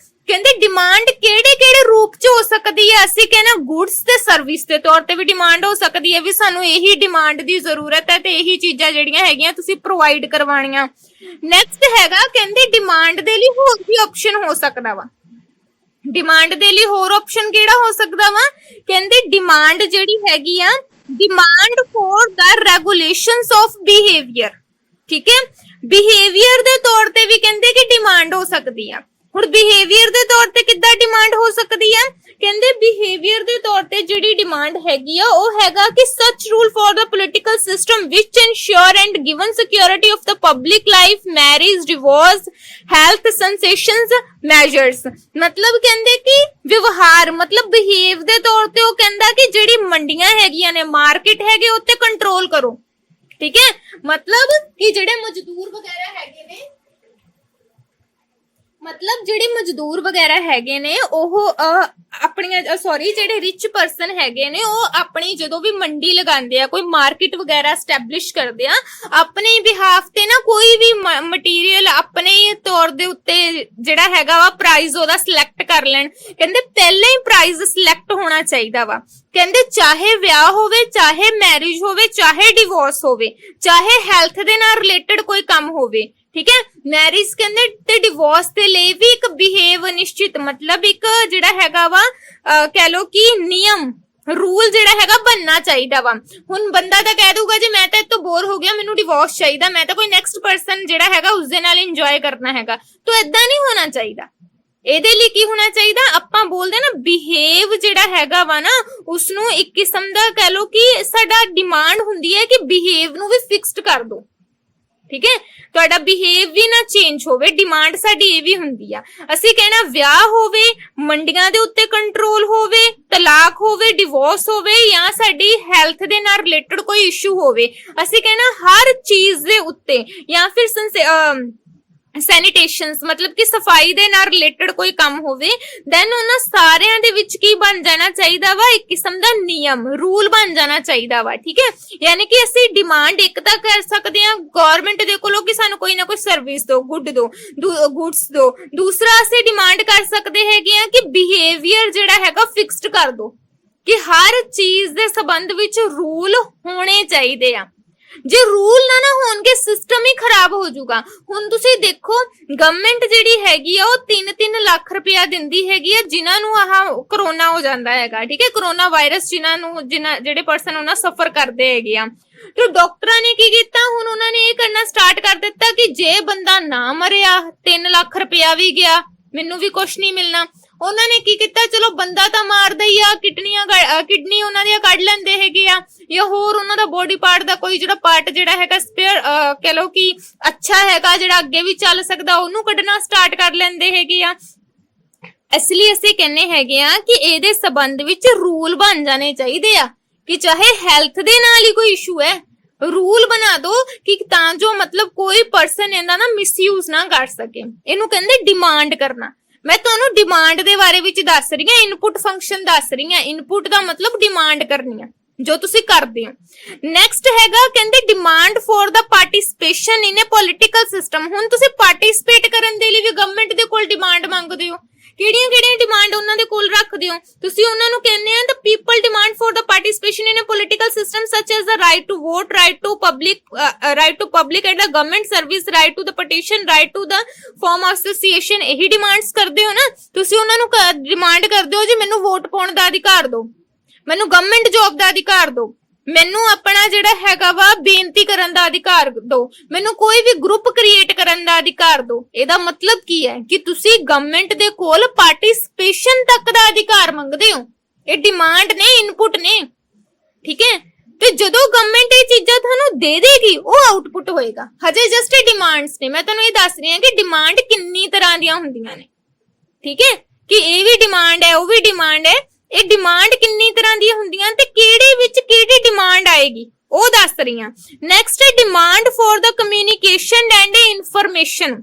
ਕਹਿੰਦੇ ਡਿਮਾਂਡ ਕਿਹੜੇ ਰੂਪ ਚ ਹੋ ਸਕਦੀ ਹੈ। ਅਸੀਂ ਕਹਿੰਦੇ ਗੁੱਡਸ ਤੇ ਸਰਵਿਸ ਦੇ ਤੌਰ ਤੇ ਵੀ ਡਿਮਾਂਡ ਹੋ ਸਕਦੀ ਹੈ, ਵੀ ਸਾਨੂੰ ਇਹੀ ਡਿਮਾਂਡ ਦੀ ਜ਼ਰੂਰਤ ਹੈ ਤੇ ਇਹੀ ਚੀਜ਼ਾਂ ਜਿਹੜੀਆਂ ਹੈਗੀਆਂ ਤੁਸੀਂ ਪ੍ਰੋਵਾਈਡ ਕਰਵਾਉਣੀਆਂ। ਨੈਕਸਟ ਹੈਗਾ ਕਹਿੰਦੇ ਡਿਮਾਂਡ ਦੇ ਲਈ ਹੋਰ ਵੀ ਆਪਸ਼ਨ ਹੋ ਸਕਦਾ ਵਾ। ਡਿਮਾਂਡ ਦੇ ਲਈ ਹੋਰ ਆਪਸ਼ਨ ਕਿਹੜਾ ਹੋ ਸਕਦਾ ਵਾ? ਕਹਿੰਦੇ ਡਿਮਾਂਡ ਜਿਹੜੀ ਹੈਗੀ ਆ, demand for the regulations of behaviour, ठीक है। बिहेवियर दे तौर ते भी कहंदे कि डिमांड हो सकती है। ਹੁਣ ਬਿਹੇਵੀਅਰ ਦੇ ਤੌਰ ਤੇ ਕਿੱਦਾਂ ਡਿਮਾਂਡ ਹੋ ਸਕਦੀ ਹੈ? ਕਹਿੰਦੇ ਬਿਹੇਵੀਅਰ ਦੇ ਤੌਰ ਤੇ ਜਿਹੜੀ ਡਿਮਾਂਡ ਹੈਗੀ ਆ ਉਹ ਹੈਗਾ ਕਿ such rule for the political system which ensure and given security of the public life, marriage, divorce, health, sensations, measures. ਮਤਲਬ ਕਹਿੰਦੇ ਕਿ ਵਿਵਹਾਰ ਮਤਲਬ ਬਿਹੇਵ ਦੇ ਤੌਰ ਤੇ ਉਹ ਕਹਿੰਦਾ ਕਿ ਜਿਹੜੀ ਮੰਡੀਆਂ ਹੈਗੀਆਂ ਨੇ, ਮਾਰਕੀਟ ਹੈਗੇ, ਉੱਤੇ ਕੰਟਰੋਲ ਕਰੋ। ਠੀਕ ਹੈ, ਮਤਲਬ ਕਿ ਜਿਹੜੇ ਮਜ਼ਦੂਰ ਵਗੈਰਾ ਹੈਗੇ ਨੇ, ਮਤਲਬ ਜਿਹੜੇ ਮਜ਼ਦੂਰ ਵਗੈਰਾ ਹੈਗੇ ਨੇ ਉਹ ਆਪਣੀਆਂ ਜਿਹੜੇ ਰਿਚ ਪਰਸਨ ਹੈਗੇ ਨੇ ਉਹ ਆਪਣੀ ਜਦੋਂ ਵੀ ਮੰਡੀ ਲਗਾਉਂਦੇ ਆ, ਕੋਈ ਮਾਰਕੀਟ ਵਗੈਰਾ ਸਟੈਬਲਿਸ਼ ਕਰਦੇ ਆ, ਆਪਣੇ ਬਿਹਾਫ ਤੇ ਨਾ ਕੋਈ ਵੀ ਮਟੀਰੀਅਲ ਆਪਣੇ ਤੌਰ ਦੇ ਉੱਤੇ ਜਿਹੜਾ ਹੈਗਾ ਵਾ ਪ੍ਰਾਈਸ ਉਹਦਾ ਸਿਲੈਕਟ ਕਰ ਲੈਣ। ਕਹਿੰਦੇ ਪਹਿਲਾਂ ਹੀ ਪ੍ਰਾਈਸ ਸਿਲੈਕਟ ਹੋਣਾ ਚਾਹੀਦਾ ਵਾ। ਕਹਿੰਦੇ ਚਾਹੇ ਵਿਆਹ ਹੋਵੇ, ਚਾਹੇ ਮੈਰਿਜ ਹੋਵੇ, ਚਾਹੇ ਡਿਵੋਰਸ ਹੋਵੇ, ਚਾਹੇ ਹੈਲਥ ਦੇ ਨਾਲ ਰਿਲੇਟਡ ਕੋਈ ਕੰਮ ਹੋਵੇ। ਠੀਕ ਹੈ, ਮੈਰਿਜ ਕਹਿੰਦੇ ਤੇ ਡਿਵੋਰਸ ਦੇ ਲਈ ਵੀ ਇੱਕ ਬਿਹੇਵ ਨਿਸ਼ਚਿਤ ਮਤਲਬ ਇੱਕ ਜਿਹੜਾ ਹੈਗਾ ਵਾ ਕਹਿ ਲੋ ਕਿ ਨਿਯਮ ਰੂਲ ਜਿਹੜਾ ਹੈਗਾ ਬਣਨਾ ਚਾਹੀਦਾ ਵਾ। ਹੁਣ ਬੰਦਾ ਤਾਂ ਕਹਿ ਦੂਗਾ ਜੀ ਮੈਂ ਤਾਂ ਇਹ ਤੋਂ ਬੋਰ ਹੋ ਗਿਆ, ਮੈਨੂੰ ਡਿਵੋਰਸ ਚਾਹੀਦਾ, ਮੈਂ ਤਾਂ ਕੋਈ ਨੈਕਸਟ ਪਰਸਨ ਜਿਹੜਾ ਹੈਗਾ ਉਸਦੇ ਨਾਲ ਇੰਜੋਏ ਕਰਨਾ ਹੈਗਾ। ਤਾਂ ਏਦਾਂ ਨਹੀਂ ਹੋਣਾ ਚਾਹੀਦਾ। ਇਹਦੇ ਲਈ ਕੀ ਹੋਣਾ ਚਾਹੀਦਾ? ਆਪਾਂ ਬੋਲਦੇ ਨਾ ਬਿਹੇਵ ਜਿਹੜਾ ਹੈਗਾ ਵਾ ਨਾ ਉਸਨੂੰ ਇੱਕ ਕਿਸਮ ਦਾ ਕਹਿ ਲੋ ਕਿ ਸਾਡਾ ਡਿਮਾਂਡ ਹੁੰਦੀ ਹੈ ਕਿ ਬਿਹੇਵ ਨੂੰ ਵੀ ਫਿਕਸਡ ਕਰ ਦੋ। ਠੀਕ ਹੈ, ਤੁਹਾਡਾ ਬਿਹੇਵ ਵੀ ਨਾ ਚੇਂਜ ਹੋਵੇ। ਡਿਮਾਂਡ ਸਾਡੀ ਇਹ ਵੀ ਹੁੰਦੀ ਆ, ਅਸੀਂ ਕਹਿਣਾ ਵਿਆਹ ਹੋਵੇ, ਮੰਡੀਆਂ ਦੇ ਉੱਤੇ ਕੰਟਰੋਲ ਹੋਵੇ, ਤਲਾਕ ਹੋਵੇ, ਡਿਵੋਰਸ ਹੋਵੇ ਜਾਂ ਸਾਡੀ ਹੈਲਥ ਦੇ ਨਾਲ ਰਿਲੇਟਡ ਕੋਈ ਇਸ਼ੂ ਹੋਵੇ, ਅਸੀਂ ਕਹਿਣਾ ਹਰ ਚੀਜ਼ ਦੇ ਉੱਤੇ ਜਾਂ ਫਿਰ ਸੈਨੀਟੇਸ਼ਨਸ ਮਤਲਬ ਕਿ ਸਫਾਈ ਦੇ ਨਾਲ ਰਿਲੇਟਡ ਕੋਈ ਕੰਮ ਹੋਵੇ, ਦੈਨ ਉਹਨਾਂ ਸਾਰਿਆਂ ਦੇ ਵਿੱਚ ਕੀ ਬਣ ਜਾਣਾ ਚਾਹੀਦਾ ਵਾ? ਇੱਕ ਕਿਸਮ ਦਾ ਨਿਯਮ ਰੂਲ ਬਣ ਜਾਣਾ ਚਾਹੀਦਾ ਵਾ। ਠੀਕ ਹੈ, ਯਾਨੀ ਕਿ ਅਸੀਂ ਡਿਮਾਂਡ ਇੱਕ ਤਾਂ ਕਰ ਸਕਦੇ ਹਾਂ ਗਵਰਨਮੈਂਟ ਦੇ ਕੋਲੋਂ ਕਿ ਸਾਨੂੰ ਕੋਈ ਨਾ ਕੋਈ ਸਰਵਿਸ ਦੋ, ਗੁੱਡਸ ਦੋ। ਦੂਸਰਾ ਅਸੀਂ ਡਿਮਾਂਡ ਕਰ ਸਕਦੇ ਹੈਗੇ ਆ ਕਿ ਬਿਹੇਵੀਅਰ ਜਿਹੜਾ ਹੈਗਾ ਫਿਕਸਡ ਕਰ ਦੋ, ਕਿ ਹਰ ਚੀਜ਼ ਦੇ ਸੰਬੰਧ ਵਿੱਚ ਰੂਲ ਹੋਣੇ ਚਾਹੀਦੇ ਆ। ਜੇ ਰੂਲ ਨਾ ਹੋਣਗੇ ਸਿਸਟਮ ਹੀ ਖਰਾਬ ਹੋ ਜਾਊਗਾ। ਹੁਣ ਤੁਸੀਂ ਦੇਖੋ ਗਵਰਨਮੈਂਟ ਜਿਹੜੀ ਹੈਗੀ ਆ ਉਹ 3-3 ਲੱਖ ਰੁਪਇਆ ਦਿੰਦੀ ਹੈਗੀ ਆ ਜਿਨ੍ਹਾਂ ਨੂੰ ਆਹ ਕਰੋਨਾ ਹੋ ਜਾਂਦਾ ਹੈਗਾ। ਠੀਕ ਹੈ, ਕਰੋਨਾ ਵਾਇਰਸ ਜਿਹੜੇ ਪਰਸਨ ਉਹਨਾਂ ਸਫਰ ਕਰਦੇ ਹੈਗੇ ਆ। ਤੇ ਡਾਕਟਰਾਂ ਨੇ ਕੀ ਕੀਤਾ? ਹੁਣ ਉਹਨਾਂ ਨੇ ਇਹ ਕਰਨਾ ਸਟਾਰਟ ਕਰ ਦਿੱਤਾ ਕਿ ਜੇ ਬੰਦਾ ਨਾ ਮਰਿਆ 3 ਲੱਖ ਰੁਪਇਆ ਵੀ ਗਿਆ ਮੈਨੂੰ ਵੀ ਕੁਝ ਨਹੀਂ ਮਿਲਣਾ। ਉਹਨਾਂ ਨੇ ਕੀ ਕੀਤਾ? ਚਲੋ ਬੰਦਾ ਤਾਂ ਮਾਰਦਾ ਹੀ ਆ, ਕਿਡਨੀ ਉਹਨਾਂ ਦੀਆਂ ਕੱਢ ਲੈਂਦੇ ਹੈਗੇ ਆ ਜਾਂ ਹੋਰ ਉਹਨਾਂ ਦਾ ਬੋਡੀ ਪਾਰਟ ਦਾ ਕੋਈ ਜਿਹੜਾ ਪਾਰਟ ਜਿਹੜਾ ਹੈਗਾ ਸਪੇਅਰ ਕਹ ਲੋ ਕਿ ਅੱਛਾ ਹੈਗਾ ਜਿਹੜਾ ਅੱਗੇ ਵੀ ਚੱਲ ਸਕਦਾ ਉਹਨੂੰ ਕੱਢਣਾ ਸਟਾਰਟ ਕਰ ਲੈਂਦੇ ਹੈਗੇ ਆ। ਇਸ ਲਈ ਅਸੀਂ ਕਹਿੰਦੇ ਹੈਗੇ ਆ ਕਿ ਇਹਦੇ ਸੰਬੰਧ ਵਿੱਚ ਰੂਲ ਬਣ ਜਾਣੇ ਚਾਹੀਦੇ ਆ ਕਿ ਚਾਹੇ ਹੈਲਥ ਦੇ ਨਾਲ ਹੀ ਕੋਈ ਇਸ਼ੂ ਹੈ, ਰੂਲ ਬਣਾ ਦੋ ਕਿ ਤਾਂ ਜੋ ਮਤਲਬ ਕੋਈ ਪਰਸਨ ਇਹਦਾ ਨਾ ਮਿਸਯੂਜ਼ ਨਾ ਕਰ ਸਕੇ। ਇਹਨੂੰ ਕਹਿੰਦੇ ਡਿਮਾਂਡ ਕਰਨਾ। ਮੈਂ ਤੁਹਾਨੂੰ ਡਿਮਾਂਡ ਦੇ ਬਾਰੇ ਵਿੱਚ ਦੱਸ ਰਹੀ ਹਾਂ, ਇਨਪੁਟ ਫੰਕਸ਼ਨ ਦੱਸ ਰਹੀ ਹਾਂ। ਇਨਪੁਟ ਦਾ ਮਤਲਬ ਡਿਮਾਂਡ ਕਰਨੀ ਆ ਜੋ ਤੁਸੀਂ ਕਰਦੇ ਹੋ। ਨੈਕਸਟ ਹੈਗਾ ਕਹਿੰਦੇ demand for the participation in a political system. ਹੁਣ ਤੁਸੀਂ ਪਾਰਟਿਸਿਪੇਟ ਕਰਨ ਦੇ ਲਈ ਵੀ ਗਵਰਨਮੈਂਟ ਦੇ ਕੋਲ ਡਿਮਾਂਡ ਮੰਗਦੇ ਹੋ। ਕਿਹੜੀਆਂ ਡਿਮਾਂਡ ਉਹਨਾਂ ਦੇ ਕੋਲ ਰੱਖਦੇ ਹੋ ਤੁਸੀਂ? ਉਹਨਾਂ ਨੂੰ ਕਹਿੰਦੇ ਆ the people demand for the participation in a political system such as the right to vote, right to public and the government service, right to the petition, right to the form of association। ਇਹੀ ਡਿਮਾਂਡਸ ਕਰਦੇ ਹੋ ਨਾ ਤੁਸੀਂ। ਉਹਨਾਂ ਨੂੰ ਡਿਮਾਂਡ ਕਰਦੇ ਹੋ ਜੀ ਮੈਨੂੰ ਵੋਟ ਪਾਉਣ ਦਾ ਅਧਿਕਾਰ ਦਿਓ, ਮੈਨੂੰ ਗਵਰਨਮੈਂਟ ਜੌਬ ਦਾ ਅਧਿਕਾਰ ਦਿਓ, ਮੈਨੂੰ ਆਪਣਾ ਜਿਹੜਾ ਹੈਗਾ ਵਾ ਬੇਨਤੀ ਕਰਨ ਦਾ ਅਧਿਕਾਰ ਦਿਓ, ਮੈਨੂੰ ਕੋਈ ਵੀ ਗਰੁੱਪ ਕ੍ਰੀਏਟ ਕਰਨ ਦਾ ਅਧਿਕਾਰ ਦਿਓ। ਇਹਦਾ ਮਤਲਬ ਕੀ ਹੈ ਕਿ ਤੁਸੀਂ ਗਵਰਨਮੈਂਟ ਦੇ ਕੋਲ ਪਾਰਟਿਸਿਪੇਸ਼ਨ ਤੱਕ ਦਾ ਅਧਿਕਾਰ ਮੰਗਦੇ ਹੋ। ਇਹ ਡਿਮਾਂਡ ਨੇ, ਇਨਪੁਟ ਨੇ। ਠੀਕ ਹੈ, ਤੇ ਜਦੋਂ ਗਵਰਨਮੈਂਟ ਇਹ ਚੀਜ਼ਾਂ ਤੁਹਾਨੂੰ ਦੇ ਦੇਗੀ ਉਹ ਆਊਟਪੁੱਟ ਹੋਏਗਾ। ਹਜੇ ਜਸਟ ਇਹ ਡਿਮਾਂਡਸ ਨੇ। ਮੈਂ ਤੁਹਾਨੂੰ ਇਹ ਦੱਸ ਰਹੀ ਹਾਂ ਕਿ ਡਿਮਾਂਡ ਕਿੰਨੀ ਤਰ੍ਹਾਂ ਦੀਆਂ ਹੁੰਦੀਆਂ ਨੇ। ਠੀਕ ਹੈ, ਕਿ ਇਹ ਵੀ ਡਿਮਾਂਡ ਹੈ, ਉਹ ਵੀ ਡਿਮਾਂਡ ਹੈ। ਇਹ ਡਿਮਾਂਡ ਕਿੰਨੀ ਤਰ੍ਹਾਂ ਦੀਆਂ ਹੁੰਦੀਆਂ ਤੇ ਕਿਹੜੇ ਵਿੱਚ ਕਿਹੜੀ ਡਿਮਾਂਡ ਆਏਗੀ ਉਹ ਦੱਸ ਰਹੀ ਹਾਂ। ਨੈਕਸਟ ਹੈ demand for the communication and information.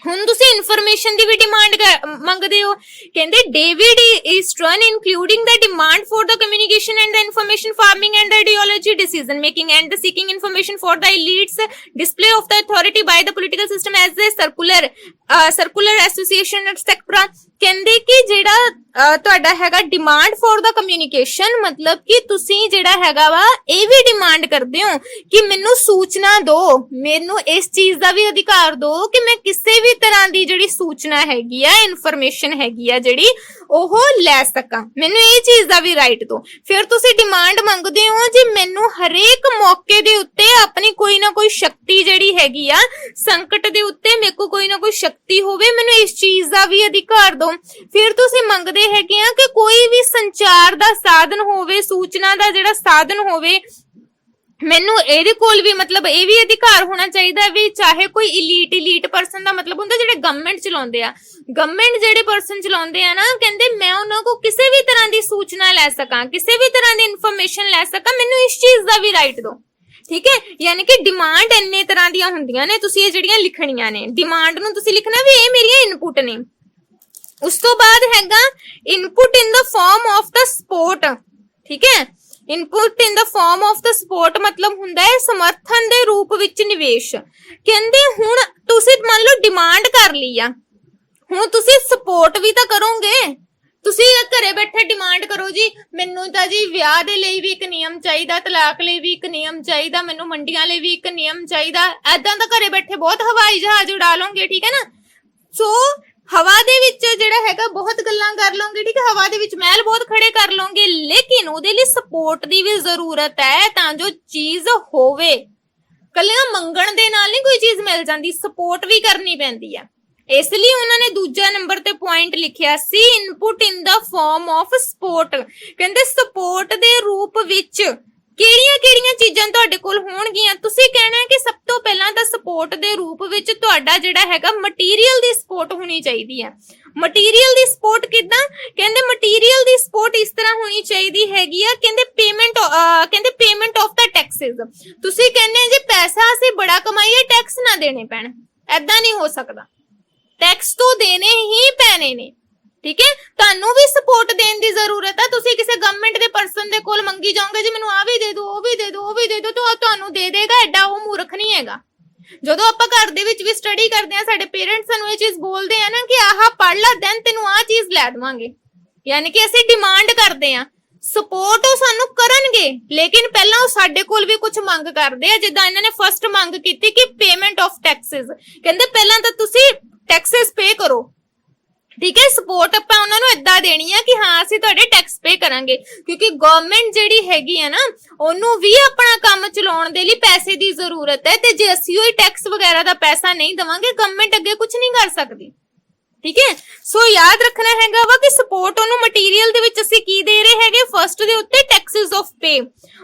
ਹੁਣ ਤੁਸੀਂ ਇਨਫੋਰਮੇਸ਼ਨ ਦੀ ਵੀ ਡਿਮਾਂਡ ਮੰਗਦੇ ਹੋ। ਕਹਿੰਦੇ David eastern including the demand for the communication and the information farming and ideology, decision making and the seeking information for the elites, display of the authority by the political system as a circular association etc। ਕਹਿੰਦੇ ਕਿ ਜਿਹੜਾ ਤੁਹਾਡਾ ਹੈਗਾ ਡਿਮਾਂਡ ਫॉर ਦਾ ਕਮਿਊਨੀਕੇਸ਼ਨ, ਮਤਲਬ ਕਿ ਤੁਸੀਂ ਜਿਹੜਾ ਹੈਗਾ ਵਾ ਇਹ ਵੀ ਡਿਮਾਂਡ ਕਰਦੇ ਹੋ ਕਿ ਮੈਨੂੰ ਸੂਚਨਾ ਦਿਓ, ਮੈਨੂੰ ਇਸ ਚੀਜ਼ ਦਾ ਵੀ ਅਧਿਕਾਰ ਦਿਓ ਕਿ ਮੈਂ ਕਿਸੇ ਵੀ ਤਰ੍ਹਾਂ ਦੀ ਜਿਹੜੀ ਸੂਚਨਾ ਹੈਗੀ ਆ, ਇਨਫੋਰਮੇਸ਼ਨ ਹੈਗੀ ਆ ਜਿਹੜੀ ਉਹ ਲੈ ਸਕਾਂ, ਮੈਨੂੰ ਇਹ ਚੀਜ਼ ਦਾ ਵੀ ਰਾਈਟ ਦਿਓ। ਫਿਰ ਤੁਸੀਂ ਡਿਮਾਂਡ ਮੰਗਦੇ ਹੋ ਜੀ ਮੈਨੂੰ ਹਰੇਕ ਮੌਕੇ ਦੇ ਉੱਤੇ ਆਪਣੀ ਕੋਈ ਨਾ ਕੋਈ ਸ਼ਕਤੀ ਜਿਹੜੀ ਹੈਗੀ ਆ, ਸੰਕਟ ਦੇ ਉੱਤੇ ਮੇਰੇ ਕੋਲ ਕੋਈ ਨਾ ਕੋਈ ਸ਼ਕਤੀ ਹੋਵੇ, ਮੈਨੂੰ ਇਸ ਚੀਜ਼ ਦਾ ਵੀ ਅਧਿਕਾਰ ਦਿਓ। ਫਿਰ ਤੁਸੀਂ ਮੰਗਦੇ ਹੈਗੇ ਆ ਕਿ ਕੋਈ ਵੀ ਸੰਚਾਰ ਦਾ ਸਾਧਨ ਹੋਵੇ, ਸੂਚਨਾ ਦਾ ਜਿਹੜਾ ਸਾਧਨ ਹੋਵੇ, ਮੈਨੂੰ ਇਹਦੇ ਕੋਲ ਵੀ ਮਤਲਬ ਇਹ ਵੀ ਅਧਿਕਾਰ ਹੋਣਾ ਚਾਹੀਦਾ ਵੀ, ਚਾਹੇ ਕੋਈ ਇਲੀਟ ਪਰਸਨ ਦਾ ਮਤਲਬ ਹੁੰਦਾ ਜਿਹੜੇ ਗਵਰਨਮੈਂਟ ਚਲਾਉਂਦੇ ਆ, ਗਵਰਨਮੈਂਟ ਜਿਹੜੇ ਪਰਸਨ ਚਲਾਉਂਦੇ ਆ ਨਾ, ਕਹਿੰਦੇ ਮੈਂ ਉਹਨਾਂ ਕੋ ਕਿਸੇ ਵੀ ਤਰ੍ਹਾਂ ਦੀ ਸੂਚਨਾ ਲੈ ਸਕਾਂ, ਕਿਸੇ ਵੀ ਤਰ੍ਹਾਂ ਦੀ ਇਨਫੋਰਮੇਸ਼ਨ ਲੈ ਸਕਾਂ, ਮੈਨੂੰ ਇਸ ਚੀਜ਼ ਦਾ ਵੀ ਰਾਈਟ ਦਿਓ। ਠੀਕ ਹੈ, ਯਾਨੀ ਕਿ ਡਿਮਾਂਡ ਇੰਨੇ ਤਰ੍ਹਾਂ ਦੀਆਂ ਹੁੰਦੀਆਂ ਨੇ, ਤੁਸੀਂ ਇਹ ਜਿਹੜੀਆਂ ਲਿਖਣੀਆਂ ਨੇ, ਡਿਮਾਂਡ ਨੂੰ ਤੁਸੀਂ ਲਿਖਣਾ ਵੀ ਇਹ ਮੇਰੀਆਂ ਇਨਪੁਟ ਨੇ। ਉਸ ਤੋਂ ਬਾਅਦ ਹੈਗਾ input in the form of the support. ਠੀਕ ਹੈ, input in the form of the support ਮਤਲਬ ਹੁੰਦਾ ਹੈ ਸਮਰਥਨ ਦੇ ਰੂਪ ਵਿੱਚ ਨਿਵੇਸ਼। ਕਹਿੰਦੇ ਹੁਣ ਤੁਸੀਂ ਮੰਨ ਲਓ ਡਿਮਾਂਡ ਕਰ ਲਈ ਆ, ਹੁਣ ਤੁਸੀਂ ਸਪੋਰਟ ਵੀ ਤਾਂ ਕਰੋਗੇ। ਤੁਸੀਂ ਘਰੇ ਬੈਠੇ ਡਿਮਾਂਡ ਕਰੋ ਜੀ ਮੈਨੂੰ ਤਾਂ ਜੀ ਵਿਆਹ ਦੇ ਲਈ ਵੀ ਇੱਕ ਨਿਯਮ ਚਾਹੀਦਾ, ਤਲਾਕ ਲਈ ਵੀ ਇੱਕ ਨਿਯਮ ਚਾਹੀਦਾ, ਮੈਨੂੰ ਮੰਡੀਆਂ ਲਈ ਵੀ ਇੱਕ ਨਿਯਮ ਚਾਹੀਦਾ, ਐਦਾਂ ਤਾਂ ਘਰੇ ਬੈਠੇ ਬਹੁਤ ਹਵਾਈ ਜਹਾਜ਼ ਉਡਾ ਲਓਗੇ। ਠੀਕ ਹੈ ਨਾ, ਸੋ ਹਵਾ ਦੇ ਵਿੱਚ ਜਿਹੜਾ ਹੈਗਾ ਬਹੁਤ ਗੱਲਾਂ ਕਰ ਲਓਗੇ। ਠੀਕ ਹੈ, ਹਵਾ ਦੇ ਵਿੱਚ ਮਹਿਲ ਬਹੁਤ ਖੜੇ ਕਰ ਲਓਗੇ, ਲੇਕਿਨ ਉਹਦੇ ਲਈ ਸਪੋਰਟ ਦੀ ਵੀ ਜ਼ਰੂਰਤ ਹੈ ਤਾਂ ਜੋ ਚੀਜ਼ ਹੋਵੇ। ਕੱਲਿਆਂ ਮੰਗਣ ਦੇ ਨਾਲ ਨਹੀਂ ਕੋਈ ਚੀਜ਼ ਮਿਲ ਜਾਂਦੀ, ਸਪੋਰਟ ਵੀ ਕਰਨੀ ਪੈਂਦੀ ਹੈ। ਇਸ ਲਈ ਉਹਨਾਂ ਨੇ ਦੂਜਾ ਨੰਬਰ ਤੇ ਪੁਆਇੰਟ ਲਿਖਿਆ ਸੀ input in the form of support. ਕਹਿੰਦੇ ਸਪੋਰਟ ਦੇ ਰੂਪ ਵਿੱਚ ਕਿਹੜੀਆਂ ਚੀਜ਼ਾਂ ਤੁਹਾਡੇ ਕੋਲ ਹੋਣਗੀਆਂ। ਤੁਸੀਂ ਕਹਿਣਾ ਹੈ ਕਿ ਸਭ ਤੋਂ ਪਹਿਲਾਂ ਤਾਂ ਸਪੋਰਟ ਦੇ ਰੂਪ ਵਿੱਚ ਤੁਹਾਡਾ ਜਿਹੜਾ ਹੈਗਾ ਮਟੀਰੀਅਲ ਦੀ ਸਪੋਰਟ ਹੋਣੀ ਚਾਹੀਦੀ ਹੈ। ਮਟੀਰੀਅਲ ਦੀ ਸਪੋਰਟ ਕਿੱਦਾਂ? ਕਹਿੰਦੇ ਮਟੀਰੀਅਲ ਦੀ ਸਪੋਰਟ ਇਸ ਤਰ੍ਹਾਂ ਹੋਣੀ ਚਾਹੀਦੀ ਹੈਗੀ ਆ, ਕਹਿੰਦੇ ਪੇਮੈਂਟ ਆਫ ਦਾ ਟੈਕਸਸ। ਤੁਸੀਂ ਕਹਿੰਦੇ ਜੀ ਪੈਸਾ ਅਸੀਂ ਬੜਾ ਕਮਾਈਏ, ਟੈਕਸ ਨਾ ਦੇਣੇ ਪੈਣ, ਐਦਾਂ ਨਹੀਂ ਹੋ ਸਕਦਾ, ਟੈਕਸ ਤੋਂ ਦੇਣੇ ਹੀ ਪੈਣੇ ਨੇ। ਠੀਕ ਹੈ, ਤੁਹਾਨੂੰ ਵੀ ਸਪੋਰਟ ਦੇਣ ਦੀ ਜ਼ਰੂਰਤ ਹੈ। ਤੁਸੀਂ ਕਿਸੇ ਗਵਰਨਮੈਂਟ ਦੇ ਪਰਸਨ ਦੇ ਕੋਲ ਮੰਗੀ ਜਾਓਗੇ ਜੀ ਮੈਨੂੰ ਆ ਵੀ ਦੇ ਦਿਓ, ਉਹ ਵੀ ਦੇ ਦਿਓ, ਉਹ ਵੀ ਦੇ ਦਿਓ, ਤਾਂ ਤੁਹਾਨੂੰ ਦੇ ਦੇਗਾ, ਐਡਾ ਉਹ ਮੂਰਖ ਨਹੀਂ ਹੈਗਾ। ਜਦੋਂ ਆਪਾਂ ਘਰ ਦੇ ਵਿੱਚ ਵੀ ਸਟੱਡੀ ਕਰਦੇ ਆ, ਸਾਡੇ ਪੇਰੈਂਟਸ ਸਾਨੂੰ ਇਹ ਚੀਜ਼ ਬੋਲਦੇ ਆ ਨਾ ਕਿ ਆਹ ਪੜ੍ਹ ਲੈ ਦੈਨ ਤੈਨੂੰ ਆਹ ਚੀਜ਼ ਲੈ ਦੇਵਾਂਗੇ, ਯਾਨੀ ਕਿ ਅਸੀਂ ਡਿਮਾਂਡ ਕਰਦੇ ਆ। ਸਪੋਰਟ ਉਹ ਸਾਨੂੰ ਕਰਨਗੇ, ਲੇਕਿਨ ਪਹਿਲਾਂ ਉਹ ਸਾਡੇ ਕੋਲ ਵੀ ਕੁਝ ਮੰਗ ਕਰਦੇ ਆ। ਜਿੱਦਾਂ ਇਹਨਾਂ ਨੇ ਫਸਟ ਮੰਗ ਕੀਤੀ ਕਿ ਪੇਮੈਂਟ ਆਫ ਟੈਕਸਸ, ਕਹਿੰਦੇ ਪਹਿਲਾਂ ਤਾਂ ਤੁਸੀਂ ਟੈਕਸਸ ਪੇ ਕਰੋ। ਠੀਕ ਹੈ, ਸਪੋਰਟ ਆਪਾਂ ਉਹਨਾਂ ਨੂੰ ਏਦਾਂ ਦੇਣੀ ਆ ਕਿ ਹਾਂ ਅਸੀਂ ਤੁਹਾਡੇ ਟੈਕਸ ਪੇ ਕਰਾਂਗੇ, ਕਿਉਂਕਿ ਗਵਰਨਮੈਂਟ ਜਿਹੜੀ ਹੈਗੀ ਆ ਨਾ ਉਹਨੂੰ ਵੀ ਆਪਣਾ ਕੰਮ ਚਲਾਉਣ ਦੇ ਲਈ ਪੈਸੇ ਦੀ ਜ਼ਰੂਰਤ ਹੈ, ਤੇ ਜੇ ਅਸੀਂ ਉਹ ਟੈਕਸ ਵਗੈਰਾ ਦਾ ਪੈਸਾ ਨਹੀਂ ਦਵਾਂਗੇ ਗਵਰਨਮੈਂਟ ਅੱਗੇ ਕੁਝ ਨਹੀਂ ਕਰ ਸਕਦੀ। ਠੀਕ ਹੈ, ਸੋ ਯਾਦ ਰੱਖਣਾ ਹੈਗਾ ਵਾ ਕਿ ਸਪੋਰਟ ਉਹਨੂੰ ਮਟੀਰੀਅਲ ਦੇ ਵਿੱਚ ਅਸੀਂ ਕੀ ਦੇ ਰਹੇ ਹੈਗੇ, ਫਰਸਟ ਦੇ ਉੱਤੇ ਟੈਕਸਸ ਆਫ ਪੇ।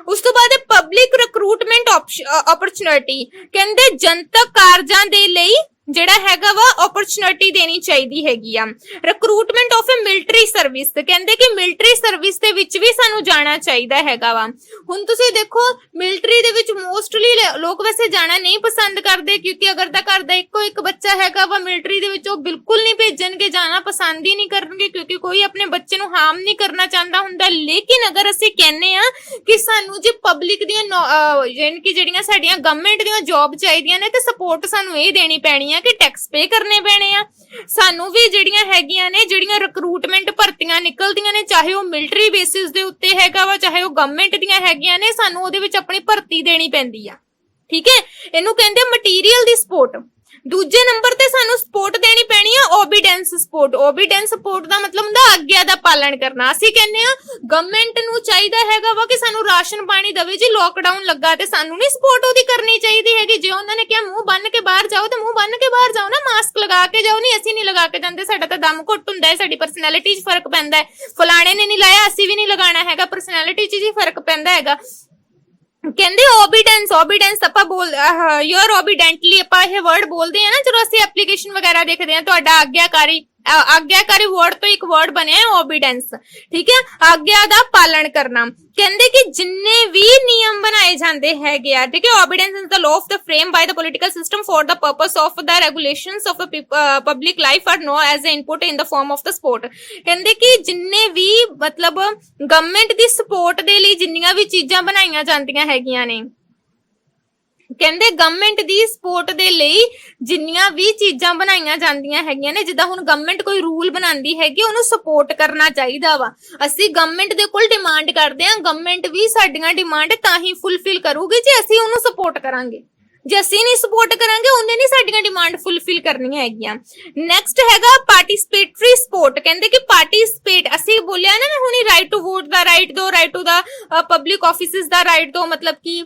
ਉਸ ਤੋਂ ਬਾਅਦ ਪਬਲਿਕ ਰਿਕਰੂਟਮੈਂਟ ਓਪਰਚੁਨਿਟੀ, ਕਹਿੰਦੇ ਜਨਤਕ ਕਾਰਜਾਂ ਦੇ ਲਈ ਜਿਹੜਾ ਹੈਗਾ ਵਾ ਓਪਰਚੁਨਿਟੀ ਦੇਣੀ ਚਾਹੀਦੀ ਹੈਗੀ ਆ। Recruitment of a military service, ਕਹਿੰਦੇ ਕਿ ਮਿਲਟਰੀ ਸਰਵਿਸ ਦੇ ਵਿੱਚ ਵੀ ਸਾਨੂੰ ਜਾਣਾ ਚਾਹੀਦਾ ਹੈਗਾ ਵਾ। ਹੁਣ ਤੁਸੀਂ ਦੇਖੋ ਮਿਲਟਰੀ ਦੇ ਵਿੱਚ ਮੋਸਟਲੀ ਲੋਕ ਵੈਸੇ ਜਾਣਾ ਨਹੀਂ ਪਸੰਦ ਕਰਦੇ, ਕਿਉਂਕਿ ਅਗਰ ਤਾਂ ਘਰ ਦਾ ਇੱਕੋ ਇੱਕ ਬੱਚਾ ਹੈਗਾ ਵਾ ਮਿਲਟਰੀ ਦੇ ਵਿੱਚ, ਉਹ ਬਿਲਕੁਲ ਨਹੀਂ ਭੇਜਣਗੇ, ਜਾਣਾ ਪਸੰਦ ਹੀ ਨਹੀਂ ਕਰਨਗੇ, ਕਿਉਂਕਿ ਕੋਈ ਆਪਣੇ ਬੱਚੇ ਨੂੰ ਹਾਰਮ ਨਹੀਂ ਕਰਨਾ ਚਾਹੁੰਦਾ ਹੁੰਦਾ। ਲੇਕਿਨ ਅਗਰ ਅਸੀਂ ਕਹਿੰਨੇ ਆ ਕਿ ਸਾਨੂੰ ਜੇ ਪਬਲਿਕ ਦੀਆਂ ਯਾਨੀ ਕਿ ਜਿਹੜੀਆਂ ਸਾਡੀਆਂ ਗਵਰਨਮੈਂਟ ਦੀਆਂ ਜੌਬ ਚਾਹੀਦੀਆਂ ਨੇ, ਤੇ ਸਪੋਰਟ ਸਾਨੂੰ ਇਹ ਦੇਣੀ ਪੈਣੀ ਆ ਕਿ ਟੈਕਸ ਪੇ ਕਰਨੇ ਪੈਣੇ ਆ। ਸਾਨੂੰ ਵੀ ਜਿਹੜੀਆਂ ਹੈਗੀਆਂ ਨੇ, ਜਿਹੜੀਆਂ ਰਿਕਰੂਟਮੈਂਟ ਭਰਤੀਆਂ ਨਿਕਲਦੀਆਂ ਨੇ, ਚਾਹੇ ਉਹ ਮਿਲਟਰੀ ਬੇਸਿਸ ਦੇ ਉੱਤੇ ਹੈਗਾ ਵਾ, ਚਾਹੇ ਉਹ ਗਵਰਨਮੈਂਟ ਦੀਆਂ ਹੈਗੀਆਂ ਨੇ, ਸਾਨੂੰ ਉਹਦੇ ਵਿੱਚ ਆਪਣੀ ਭਰਤੀ ਦੇਣੀ ਪੈਂਦੀ ਆ। ਠੀਕ ਹੈ, ਇਹਨੂੰ ਕਹਿੰਦੇ ਮਟੀਰੀਅਲ ਦੀ ਸਪੋਰਟ। ਦੂਜੇ ਨੰਬਰ ਤੇ ਸਾਨੂੰ ਸਪੋਰਟ ਦੇਣੀ ਪੈਣੀ ਆ ਓਬੀਡੈਂਸ ਸਪੋਰਟ। ਓਬੀਡੈਂਸ ਸਪੋਰਟ ਦਾ ਮਤਲਬ ਹੁੰਦਾ ਆਗਿਆ ਦਾ ਪਾਲਣ ਕਰਨਾ। ਅਸੀਂ ਕਹਿੰਦੇ ਆ ਗਵਰਨਮੈਂਟ ਨੂੰ ਚਾਹੀਦਾ ਹੈਗਾ ਵਾ ਕਿ ਸਾਨੂੰ ਰਾਸ਼ਨ ਪਾਣੀ ਦੇਵੇ ਜੀ, ਲੋਕਡਾਊਨ ਲੱਗਾ ਤੇ ਸਾਨੂੰ ਨਹੀਂ ਸਪੋਰਟ ਉਹਦੀ ਕਰਨੀ ਚਾਹੀਦੀ ਹੈਗੀ। ਜੇ ਉਹਨਾਂ ਨੇ ਕਿਹਾ ਮੂੰਹ ਬੰਨ ਕੇ ਬਾਹਰ ਜਾਓ ਤੇ ਮੂੰਹ ਬੰਨ ਕੇ ਬਾਹਰ ਜਾਓ ਨਾ, ਮਾਸਕ ਲਗਾ ਕੇ ਜਾਓ। ਨਹੀਂ, ਅਸੀਂ ਨਹੀਂ ਲਗਾ ਕੇ ਜਾਂਦੇ, ਸਾਡਾ ਤਾਂ ਦਮ ਘੁੱਟ ਹੁੰਦਾ ਹੈ, ਸਾਡੀ ਪਰਸਨੈਲਿਟੀ 'ਚ ਫਰਕ ਪੈਂਦਾ ਹੈ। ਫਲਾਣੇ ਨੇ ਨਹੀਂ ਲਾਇਆ, ਅਸੀਂ ਵੀ ਨਹੀਂ ਲਗਾਉਣਾ ਹੈਗਾ, ਪਰਸਨੈਲਿਟੀ 'ਚ ਜੀ ਫਰਕ ਪੈਂਦਾ ਹੈਗਾ। ਕਹਿੰਦੇ ਓਬੀਡੈਂਸ ਆਪਾਂ ਯੂਰ ਓਬੀਡੈਂਟਲੀ ਆਪਾਂ ਇਹ ਵਰਡ ਬੋਲਦੇ ਆ ਨਾ ਜਦੋਂ ਅਸੀਂ ਐਪਲੀਕੇਸ਼ਨ ਵਗੈਰਾ ਦੇਖਦੇ ਆ, ਤੁਹਾਡਾ ਆਗਿਆਕਾਰੀ ਵਰਡ ਤੋਂ ਇੱਕ ਵਰਡ ਬਣਿਆ ਹੈ ਓਬੀਡੈਂਸ। ਠੀਕ ਹੈ, ਆਗਿਆ ਦਾ ਪਾਲਣ ਕਰਨਾ। ਕਹਿੰਦੇ ਕਿ ਜਿੰਨੇ ਵੀ ਨਿਯਮ ਬਣਾਏ ਜਾਂਦੇ ਹੈਗੇ ਆ, ਠੀਕ ਹੈ, obedience is the law of the frame by the political system for the purpose of the regulations of public life are known as a input in the form of the support. ਕਹਿੰਦੇ ਕਿ ਜਿੰਨੇ ਵੀ ਮਤਲਬ ਗਵਰਨਮੈਂਟ ਦੀ ਸਪੋਰਟ ਦੇ ਲਈ ਜਿੰਨੀਆਂ ਵੀ ਚੀਜ਼ਾਂ ਬਣਾਈਆਂ ਜਾਂਦੀਆਂ ਹੈਗੀਆਂ ਨੇ, ਕਹਿੰਦੇ ਗਵਰਨਮੈਂਟ ਦੀ ਸਪੋਰਟ ਦੇ ਲਈ ਜਿੰਨੀਆਂ ਵੀ ਚੀਜ਼ਾਂ ਬਣਾਈਆਂ ਜਾਂਦੀਆਂ ਹੈਗੀਆਂ ਨੇ, ਜਿੱਦਾਂ ਹੁਣ ਗਵਰਨਮੈਂਟ ਕੋਈ ਰੂਲ ਬਣਾਉਂਦੀ ਹੈਗੀ, ਉਹਨੂੰ ਸਪੋਰਟ ਕਰਨਾ ਚਾਹੀਦਾ ਵਾ। ਅਸੀਂ ਗਵਰਨਮੈਂਟ ਦੇ ਕੋਲ ਡਿਮਾਂਡ ਕਰਦੇ ਹਾਂ, ਗਵਰਨਮੈਂਟ ਵੀ ਸਾਡੀਆਂ ਡਿਮਾਂਡ ਤਾਂ ਹੀ ਫੁੱਲਫਿਲ ਕਰੂਗੀ ਜੇ ਅਸੀਂ ਉਹਨੂੰ ਸਪੋਰਟ ਕਰਾਂਗੇ। ਜੇ ਅਸੀਂ ਨਹੀਂ ਸਪੋਰਟ ਕਰਾਂਗੇ, ਉਹਨੇ ਨਹੀਂ ਸਾਡੀਆਂ ਡਿਮਾਂਡ ਫੁੱਲਫਿਲ ਕਰਨੀਆਂ ਹੈਗੀਆਂ। ਨੈਕਸਟ ਹੈਗਾ ਪਾਰਟਿਸਿਪੇਟਰੀ ਸਪੋਰਟ। ਕਹਿੰਦੇ ਕਿ ਪਾਰਟਿਸਿਪੇਟ, ਅਸੀਂ ਬੋਲਿਆ ਨਾ ਹੁਣੀ, ਰਾਈਟ ਟੂ ਵੋਟ ਦਾ ਰਾਈਟ ਦੋ, right to the public offices ਦਾ ਰਾਈਟ ਦੋ, ਮਤਲਬ ਕਿ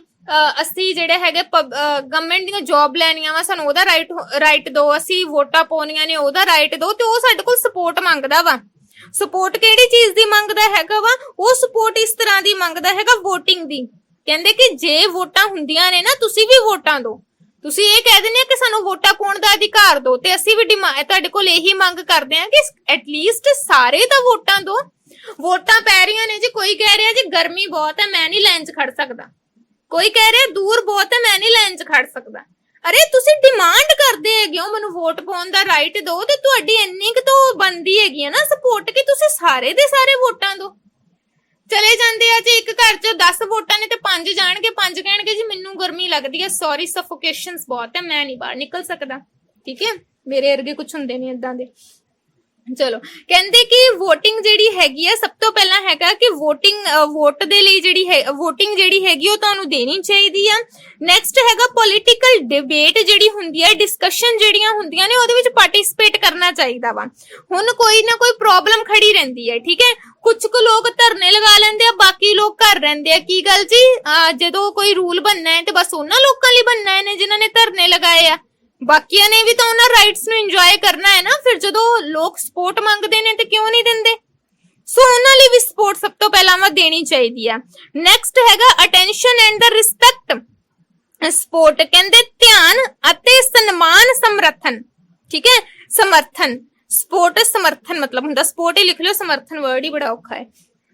ਅਸੀਂ ਜਿਹੜੇ ਹੈਗੇ ਗਵਰਨਮੈਂਟ ਦੀਆਂ ਜੌਬ ਲੈਣੀਆਂ ਵਾ, ਸਾਨੂੰ ਉਹਦਾ ਰਾਈਟ ਦੋ, ਅਸੀਂ ਵੋਟਾਂ ਪਾਉਣੀਆਂ ਨੇ ਉਹਦਾ ਰਾਈਟ ਦੋ, ਤੇ ਉਹ ਸਾਡੇ ਕੋਲ ਸਪੋਰਟ ਮੰਗਦਾ ਵਾ। ਸਪੋਰਟ ਕਿਹੜੀ ਚੀਜ਼ ਦੀ ਮੰਗਦਾ ਹੈਗਾ ਵਾ? ਉਹ ਸਪੋਰਟ ਇਸ ਤਰ੍ਹਾਂ ਦੀ ਮੰਗਦਾ ਹੈਗਾ, ਵੋਟਿੰਗ ਦੀ। ਕਹਿੰਦੇ ਕਿ ਜੇ ਵੋਟਾਂ ਹੁੰਦੀਆਂ ਨੇ ਨਾ, ਤੁਸੀਂ ਵੀ ਵੋਟਾਂ ਦਿਓ। ਤੁਸੀਂ ਇਹ ਕਹਿ ਦਿੰਦੇ ਆ ਕਿ ਸਾਨੂੰ ਵੋਟਾਂ ਪਾਉਣ ਦਾ ਅਧਿਕਾਰ ਦਿਓ, ਤੇ ਅਸੀਂ ਵੀ ਤੁਹਾਡੇ ਕੋਲ ਇਹੀ ਮੰਗ ਕਰਦੇ ਆ ਕਿ ਐਟਲੀਸਟ ਸਾਰੇ ਤਾਂ ਵੋਟਾਂ ਦਿਓ। ਵੋਟਾਂ ਪੈ ਰਹੀਆਂ ਨੇ ਜੀ, ਕੋਈ ਕਹਿ ਰਿਹਾ ਜੀ ਗਰਮੀ ਬਹੁਤ ਹੈ ਮੈਂ ਨਹੀਂ ਲਾਈਨ 'ਚ ਖੜ ਸਕਦਾ, ਕੋਈ ਕਹਿ ਰਿਹਾ ਦੂਰ ਬਹੁਤ ਹੈ ਮੈਂ ਨਹੀਂ ਲਾਈਨ 'ਚ ਖੜ ਸਕਦਾ। ਅਰੇ ਤੁਸੀਂ ਡਿਮਾਂਡ ਕਰਦੇ ਹੈਗੇ ਹੋ ਮੈਨੂੰ ਵੋਟ ਪਾਉਣ ਦਾ ਰਾਈਟ ਦਿਓ, ਤੇ ਤੁਹਾਡੀ ਇੰਨੀ ਕੁ ਤਾਂ ਬਣਦੀ ਹੈਗੀ ਹੈ ਨਾ ਸਪੋਰਟ, ਕਿ ਤੁਸੀਂ ਸਾਰੇ ਦੇ ਸਾਰੇ ਵੋਟਾਂ ਦਿਓ। ਚਲੇ ਜਾਂਦੇ ਆ ਜੀ, ਇੱਕ ਘਰ 'ਚ 10 ਵੋਟਾਂ ਨੇ ਤੇ 5 ਜਾਣਗੇ, 5 ਕਹਿਣਗੇ ਜੀ ਮੈਨੂੰ ਗਰਮੀ ਲੱਗਦੀ ਹੈ, ਸੌਰੀ ਸਫੋਕੇਸ਼ਨਸ ਬਹੁਤ ਹੈ ਮੈਂ ਨਹੀਂ ਬਾਹਰ ਨਿਕਲ ਸਕਦਾ। ਠੀਕ ਹੈ, ਮੇਰੇ ਵਰਗੇ ਕੁਝ ਹੁੰਦੇ ਨੇ ਇਦਾਂ ਦੇ। ਚਲੋ, ਕਹਿੰਦੇ ਕਿ ਵੋਟਿੰਗ ਜਿਹੜੀ ਹੈਗੀ ਆ, ਸਭ ਤੋਂ ਪਹਿਲਾਂ ਹੈਗਾ ਕਿ ਵੋਟ ਦੇ ਲਈ ਵੋਟਿੰਗ ਜਿਹੜੀ ਹੈਗੀ ਉਹ ਤੁਹਾਨੂੰ ਦੇਣੀ ਚਾਹੀਦੀ ਆ। ਨੈਕਸਟ ਹੈਗਾ ਪੋਲੀਟੀਕਲ ਡਿਬੇਟ ਜਿਹੜੀ ਹੁੰਦੀ ਹੈ, ਡਿਸਕਸ਼ਨ ਜਿਹੜੀਆਂ ਹੁੰਦੀਆਂ ਨੇ, ਉਹਦੇ ਵਿੱਚ ਪਾਰਟਿਸਿਪੇਟ ਕਰਨਾ ਚਾਹੀਦਾ ਵਾ। ਹੁਣ ਕੋਈ ਨਾ ਕੋਈ ਪ੍ਰੋਬਲਮ ਖੜੀ ਰਹਿੰਦੀ ਹੈ, ਠੀਕ ਹੈ, ਕੁਝ ਕੁ ਲੋਕ ਧਰਨੇ ਲਗਾ ਲੈਂਦੇ ਆ, ਬਾਕੀ ਲੋਕ ਘਰ ਰਹਿੰਦੇ ਆ। ਕੀ ਗੱਲ ਜੀ, ਜਦੋਂ ਕੋਈ ਰੂਲ ਬਣਨਾ ਹੈ ਤੇ ਬਸ ਉਹਨਾਂ ਲੋਕਾਂ ਲਈ ਬਣਨਾ ਹੈ ਜਿਨ੍ਹਾਂ ਨੇ ਧਰਨੇ ਲਗਾਏ ਆ, ਬਾਕੀਆਂ ਨੇ ਵੀ ਤਾਂ ਉਹਨਾਂ ਰਾਈਟਸ ਨੂੰ ਇੰਜੋਏ ਕਰਨਾ ਹੈ ਨਾ। ਫਿਰ ਜਦੋਂ ਲੋਕ ਸਪੋਰਟ ਮੰਗਦੇ ਨੇ ਤੇ ਕਿਉਂ ਨਹੀਂ ਦਿੰਦੇ? ਸੋ ਉਹਨਾਂ ਲਈ ਵੀ ਸਪੋਰਟ ਸਭ ਤੋਂ ਪਹਿਲਾਂ ਦੇਣੀ ਚਾਹੀਦੀ ਆ। ਨੈਕਸਟ ਹੈਗਾ attention and the respect support. ਕਹਿੰਦੇ ਧਿਆਨ ਅਤੇ ਸਨਮਾਨ, ਸਮਰਥਨ। ਠੀਕ ਹੈ, ਸਮਰਥਨ, ਸਪੋਰਟ ਸਮਰਥਨ ਮਤਲਬ ਹੁੰਦਾ, ਸਪੋਰਟ ਹੀ ਲਿਖ ਲਿਓ, ਸਮਰਥਨ ਵਰਡ ਹੀ ਬੜਾ ਔਖਾ ਹੈ।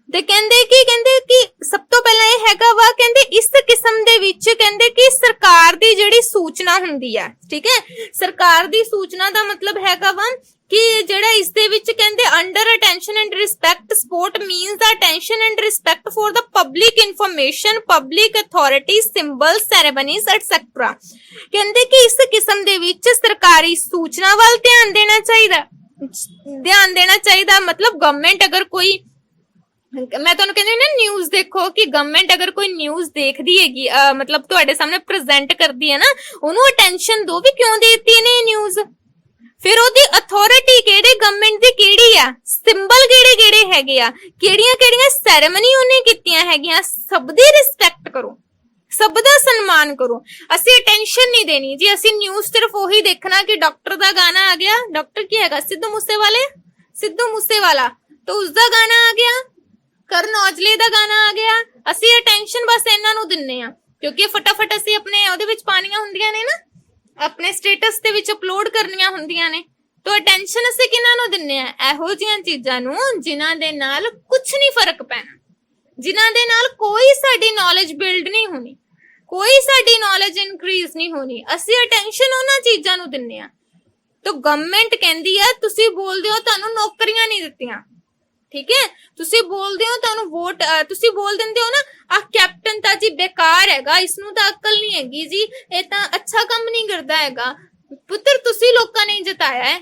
ਤੇ ਕਹਿੰਦੇ ਕਿ ਸਭ ਤੋਂ ਪਹਿਲਾਂ ਇਹ ਹੈਗਾ ਵਾ, ਕਹਿੰਦੇ ਇਸ ਕਿਸਮ ਦੇ ਵਿੱਚ ਕਹਿੰਦੇ ਕਿ ਸਰਕਾਰ ਦੀ ਜਿਹੜੀ ਸੂਚਨਾ ਹੁੰਦੀ ਹੈ, ਠੀਕ ਹੈ, ਸਰਕਾਰ ਦੀ ਸੂਚਨਾ ਦਾ ਮਤਲਬ ਹੈਗਾ ਵਾ ਕਿ ਜਿਹੜਾ ਇਸ ਦੇ ਵਿੱਚ ਕਹਿੰਦੇ under attention and respect support means the attention and respect for the public information, public authority, symbol, ceremonies etcetera. ਕਹਿੰਦੇ ਕਿ ਇਸ ਕਿਸਮ ਦੇ ਵਿੱਚ ਸਰਕਾਰੀ ਸੂਚਨਾ ਵੱਲ ਧਿਆਨ ਦੇਣਾ ਚਾਹੀਦਾ। ਮਤਲਬ ਗਵਰਨਮੈਂਟ ਅਗਰ ਕੋਈ, ਮੈਂ ਤੁਹਾਨੂੰ ਕਹਿੰਦੀ ਨਾ ਨਿਊਜ਼ ਦੇਖੋ, ਕਿ ਗਵਰਨਮੈਂਟ ਅਗਰ ਕੋਈ ਨਿਊਜ਼ ਦੇਖਦੀ ਹੈਗੀ, ਮਤਲਬ ਤੁਹਾਡੇ ਸਾਹਮਣੇ ਪ੍ਰੈਜ਼ੈਂਟ ਕਰਦੀ ਹੈ ਨਾ, ਉਹਨੂੰ ਅਟੈਂਸ਼ਨ ਦਿਓ ਵੀ ਕਿਉਂ ਦੇਤੀ ਨੇ ਨਿਊਜ਼। ਫਿਰ ਉਹਦੀ ਅਥਾਰਟੀ ਕਿਹੜੇ ਗਵਰਨਮੈਂਟ ਦੀ ਕਿਹੜੀ ਆ, ਸਿੰਬਲ ਕਿਹੜੇ ਹੈਗੇ ਆ, ਕਿਹੜੀਆਂ ਸੈਰੇਮਨੀ ਉਹਨੇ ਕੀਤੀਆਂ ਹੈਗੀਆਂ, ਸਭ ਦੀ ਰਿਸਪੈਕਟ ਕਰੋ, ਸਭ ਦਾ ਸਨਮਾਨ ਕਰੋ। ਅਸੀਂ ਅਟੈਂਸ਼ਨ ਨਹੀਂ ਦੇਣੀ ਜੀ, ਅਸੀਂ ਨਿਊਜ਼ ਸਿਰਫ ਉਹੀ ਦੇਖਣਾ ਕਿ ਡਾਕਟਰ ਦਾ ਗਾਣਾ ਆ ਗਿਆ, ਡਾਕਟਰ ਕੀ ਹੈਗਾ, ਸਿੱਧੂ ਮੂਸੇਵਾਲਾ, ਤਾਂ ਉਸਦਾ ਗਾਣਾ ਆ ਗਿਆ, ਕਰਨ ਔਜਲੇ ਦਾ ਗਾਣਾ ਆ ਗਿਆ, ਅਸੀਂ ਅਟੈਂਸ਼ਨ ਬਸ ਇਹਨਾਂ ਨੂੰ ਦਿੰਨੇ ਆ, ਕਿਉਂਕਿ ਫਟਾਫਟ ਅਸੀਂ ਆਪਣੇ ਉਹਦੇ ਵਿੱਚ ਪਾਣੀਆਂ ਹੁੰਦੀਆਂ ਨੇ ਨਾ, ਆਪਣੇ ਸਟੇਟਸ ਦੇ ਵਿੱਚ ਅਪਲੋਡ ਕਰਨੀਆਂ ਹੁੰਦੀਆਂ ਨੇ, ਤਾਂ ਅਟੈਂਸ਼ਨ ਅਸੀਂ ਕਿਹਨਾਂ ਨੂੰ ਦਿੰਨੇ ਆ? ਇਹੋ ਜਿਹੀਆਂ ਚੀਜ਼ਾਂ ਨੂੰ ਜਿਨ੍ਹਾਂ ਦੇ ਨਾਲ ਕੁਝ ਨਹੀਂ ਫਰਕ ਪੈਣਾ, ਜਿਨ੍ਹਾਂ ਦੇ ਨਾਲ ਕੋਈ ਸਾਡੀ ਨੌਲੇਜ ਬਿਲਡ ਨਹੀਂ ਹੋਣੀ, ਕੋਈ ਸਾਡੀ ਨੌਲੇਜ ਇਨਕਰੀਜ਼ ਨਹੀਂ ਹੋਣੀ, ਅਸੀਂ ਅਟੈਂਸ਼ਨ ਉਹਨਾਂ ਚੀਜ਼ਾਂ ਨੂੰ ਦਿੰਨੇ ਆ। ਤਾਂ ਗਵਰਨਮੈਂਟ ਕਹਿੰਦੀ ਆ ਤੁਸੀਂ ਬੋਲਦੇ ਹੋ ਤੁਹਾਨੂੰ ਨੌਕਰੀਆਂ ਨਹੀਂ ਦਿੱਤੀਆਂ, ਠੀਕ ਹੈ, ਤੁਸੀਂ ਬੋਲਦੇ ਹੋ ਤੁਹਾਨੂੰ ਵੋਟ, ਤੁਸੀਂ ਬੋਲ ਦਿੰਦੇ ਹੋ ਨਾ ਆ ਕੈਪਟਨ ਤਾਂ ਜੀ ਬੇਕਾਰ ਹੈਗਾ, ਇਸ ਨੂੰ ਤਾਂ ਅਕਲ ਨਹੀਂ ਹੈਗੀ ਜੀ, ਇਹ ਤਾਂ ਅੱਛਾ ਕੰਮ ਨਹੀਂ ਕਰਦਾ ਹੈਗਾ। ਪੁੱਤਰ ਤੁਸੀਂ ਲੋਕਾਂ ਨੇ ਜਿਤਾਇਆ ਹੈ,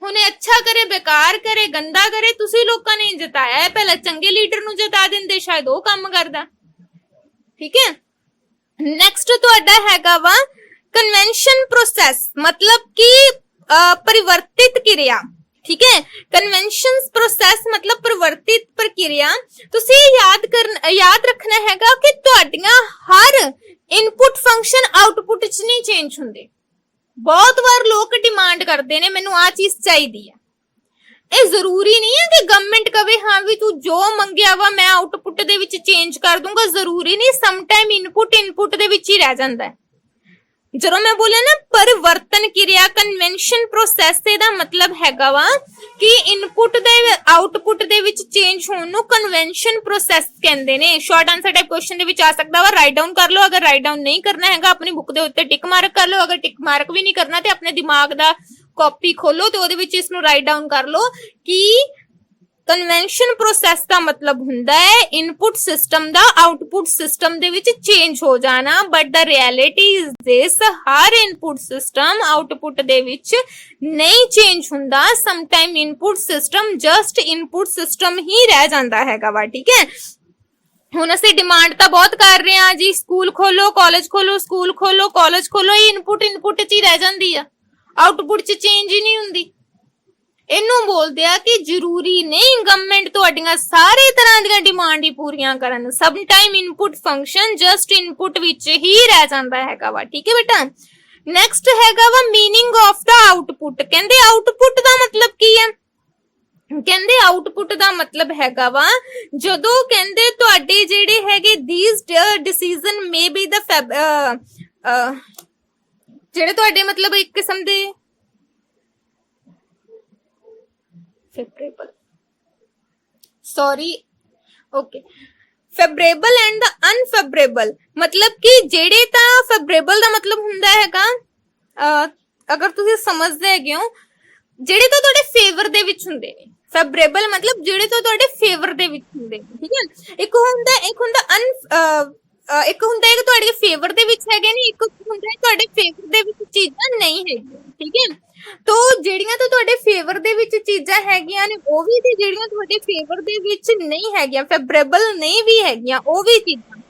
ਹੁਣ ਇਹ ਅੱਛਾ ਕਰੇ ਬੇਕਾਰ ਕਰੇ ਗੰਦਾ ਕਰੇ, ਤੁਸੀਂ ਲੋਕਾਂ ਨੇ ਜਿਤਾਇਆ ਹੈ। ਪਹਿਲਾਂ ਚੰਗੇ ਲੀਡਰ ਨੂੰ ਜਿਤਾ ਦਿੰਦੇ, ਸ਼ਾਇਦ ਉਹ ਕੰਮ ਕਰਦਾ। ਠੀਕ ਹੈ, ਨੈਕਸਟ ਤੁਹਾਡਾ ਹੈਗਾ ਵਾ ਕਨਵੈਨਸ਼ਨ ਪ੍ਰੋਸੈਸ, ਮਤਲਬ ਕਿ ਪਰਿਵਰਤਿਤ ਕਿਰਿਆ। ਠੀਕ ਹੈ, ਕਨਵੈਨਸ਼ਨਸ ਪ੍ਰੋਸੈਸ ਮਤਲਬ ਪਰਿਵਰਤਿਤ ਪ੍ਰਕਿਰਿਆ। ਤੁਸੀਂ ਯਾਦ ਰੱਖਣਾ ਹੈਗਾ ਕਿ ਤੁਹਾਡੀਆਂ ਹਰ ਇਨਪੁਟ ਫੰਕਸ਼ਨ ਆਉਟਪੁੱਟ 'ਚ ਨਹੀਂ ਚੇਂਜ ਹੁੰਦੇ। ਬਹੁਤ ਵਾਰ ਲੋਕ ਡਿਮਾਂਡ ਕਰਦੇ ਨੇ ਮੈਨੂੰ ਆ ਚੀਜ਼ ਚਾਹੀਦੀ ਹੈ। ਇਹ ਜ਼ਰੂਰੀ ਨਹੀਂ ਹੈ ਕਿ ਗਵਰਨਮੈਂਟ ਕਵੇ ਹਾਂ ਵੀ ਤੂੰ ਜੋ ਮੰਗਿਆ ਵਾ ਮੈਂ ਆਉਟਪੁੱਟ ਦੇ ਵਿੱਚ ਚੇਂਜ ਕਰ ਦੂੰਗਾ, ਜ਼ਰੂਰੀ ਨਹੀਂ। ਸਮ ਟਾਈਮ ਇਨਪੁਟ ਦੇ ਵਿੱਚ ਹੀ ਰਹਿ ਜਾਂਦਾ ਹੈ। ਜਦੋਂ ਮੈਂ ਬੋਲਿਆ ਨਾ ਪਰਿਵਰਤਨ ਕਿਰਿਆ, ਕਨਵੈਨਸ਼ਨ ਪ੍ਰੋਸੈਸ, ਇਹਦਾ ਮਤਲਬ ਹੈਗਾ ਵਾ ਕਿ ਇਨਪੁਟ ਦੇ ਆਉਟਪੁੱਟ ਦੇ ਵਿੱਚ ਚੇਂਜ ਹੋਣ ਨੂੰ ਕਨਵੈਨਸ਼ਨ ਪ੍ਰੋਸੈਸ ਕਹਿੰਦੇ ਨੇ। ਸ਼ਾਰਟ ਆਨਸਰ ਟਾਈਪ ਕੁਐਸਚਨ ਦੇ ਵਿੱਚ ਆ ਸਕਦਾ ਵਾ, ਰਾਈਟ ਡਾਊਨ ਕਰ ਲਓ। ਅਗਰ ਰਾਈਟ ਡਾਊਨ ਨਹੀਂ ਕਰਨਾ ਹੈਗਾ ਆਪਣੀ ਬੁੱਕ ਦੇ ਉੱਤੇ ਟਿਕ ਮਾਰਕ ਕਰ ਲਓ। ਅਗਰ ਟਿਕ ਮਾਰਕ ਵੀ ਨਹੀਂ ਕਰਨਾ ਤੇ ਆਪਣੇ ਦਿਮਾਗ ਦਾ ਕਾਪੀ ਖੋਲੋ ਤੇ ਉਹਦੇ ਵਿੱਚ ਇਸ ਨੂੰ ਰਾਈਟ ਡਾਊਨ ਕਰ ਲਓ ਕਿ ਕਨਵੈਨਸ਼ਨ ਪ੍ਰੋਸੈਸ ਦਾ ਮਤਲਬ ਹੁੰਦਾ ਹੈ ਇਨਪੁਟ ਸਿਸਟਮ ਦਾ ਆਊਟਪੁੱਟ ਸਿਸਟਮ ਦੇ ਵਿੱਚ ਚੇਂਜ ਹੋ ਜਾਣਾ, but the reality is this, ਹਰ ਇਨਪੁਟ ਸਿਸਟਮ ਆਊਟਪੁੱਟ ਦੇ ਵਿੱਚ ਨਹੀਂ ਚੇਂਜ ਹੁੰਦਾ। Some time input system just input system ਹੀ ਰਹਿ ਜਾਂਦਾ ਹੈਗਾ ਵਾ, ਠੀਕ ਹੈ। ਹੁਣ ਅਸੀਂ ਡਿਮਾਂਡ ਤਾਂ ਬਹੁਤ ਕਰ ਰਹੇ ਹਾਂ ਜੀ, ਸਕੂਲ ਖੋਲੋ, ਕਾਲਜ ਖੋਲੋ, ਸਕੂਲ ਖੋਲੋ, ਕਾਲਜ ਖੋਲੋ, ਇਹ ਇਨਪੁਟ ਚ ਹੀ ਰਹਿ ਜਾਂਦੀ ਆ, ਆਊਟਪੁੱਟ ਚ ਚੇਂਜ ਹੀ ਨਹੀਂ ਹੁੰਦੀ। ਇਹਨੂੰ ਬੋਲਦੇ ਆ ਕਿ ਜ਼ਰੂਰੀ ਨਹੀਂ ਗਵਰਨਮੈਂਟ ਤੁਹਾਡੀਆਂ ਸਾਰੇ ਤਰ੍ਹਾਂ ਦੀਆਂ ਡਿਮਾਂਡ ਹੀ ਪੂਰੀਆਂ ਕਰਨ, ਸਮ time input function just input ਵਿੱਚ ਹੀ ਰਹਿ ਜਾਂਦਾ ਹੈਗਾ ਵਾ, ਠੀਕ ਹੈ ਬੇਟਾ। ਨੈਕਸਟ ਹੈਗਾ ਵਾ ਮੀਨਿੰਗ ਆਫ ਦਾ ਆਊਟਪੁੱਟ। ਕਹਿੰਦੇ ਆਊਟਪੁੱਟ ਦਾ ਮਤਲਬ ਕੀ ਹੈ? ਕਹਿੰਦੇ ਆਊਟਪੁੱਟ ਦਾ ਮਤਲਬ ਹੈਗਾ ਵਾ ਜਦੋਂ ਕਹਿੰਦੇ ਤੁਹਾਡੇ ਜਿਹੜੇ ਹੈਗੇ these decision may be the ਜਿਹੜੇ ਤੁਹਾਡੇ ਮਤਲਬ ਇੱਕ ਕਿਸਮ ਦੇ ਫੇਵਰੇਬਲ ਐਂਡ ਦਾ ਅਨਫੇਵਰੇਬਲ, ਮਤਲਬ ਕਿ ਜਿਹੜੇ ਤਾਂ ਫੇਵਰੇਬਲ ਦਾ ਮਤਲਬ ਹੁੰਦਾ ਹੈਗਾ, ਅਗਰ ਤੁਸੀਂ ਸਮਝਦੇ ਹੈਗੇ ਹੋ, ਜਿਹੜੇ ਤਾਂ ਤੁਹਾਡੇ ਫੇਵਰ ਦੇ ਵਿੱਚ ਹੁੰਦੇ ਨੇ। ਫੇਵਰੇਬਲ ਮਤਲਬ ਜਿਹੜੇ ਤਾਂ ਤੁਹਾਡੇ ਫੇਵਰ ਦੇ ਵਿੱਚ ਹੁੰਦੇ ਨੇ, ਠੀਕ ਹੈ। ਇੱਕ ਹੁੰਦਾ ਕਿ ਤੁਹਾਡੇ ਫੇਵਰ ਦੇ ਵਿੱਚ ਹੈਗੇ ਨੇ, ਇੱਕ ਹੁੰਦਾ ਹੈ ਤੁਹਾਡੇ ਫੇਵਰ ਦੇ ਵਿੱਚ ਚੀਜ਼ਾਂ ਨਹੀਂ ਹੈਗੀਆਂ, ਠੀਕ ਹੈ। ਤੋ ਜਿਹੜੀਆਂ ਤਾਂ ਤੁਹਾਡੇ ਫੇਵਰ ਦੇ ਵਿੱਚ ਚੀਜ਼ਾਂ ਹੈਗੀਆਂ ਨੇ ਉਹ ਵੀ, ਤੇ ਜਿਹੜੀਆਂ ਤੁਹਾਡੇ ਫੇਵਰ ਦੇ ਵਿੱਚ ਨਹੀਂ ਹੈਗੀਆਂ, ਫੇਵਰੇਬਲ ਨਹੀਂ ਵੀ ਹੈਗੀਆਂ, ਉਹ ਵੀ ਚੀਜ਼ਾਂ।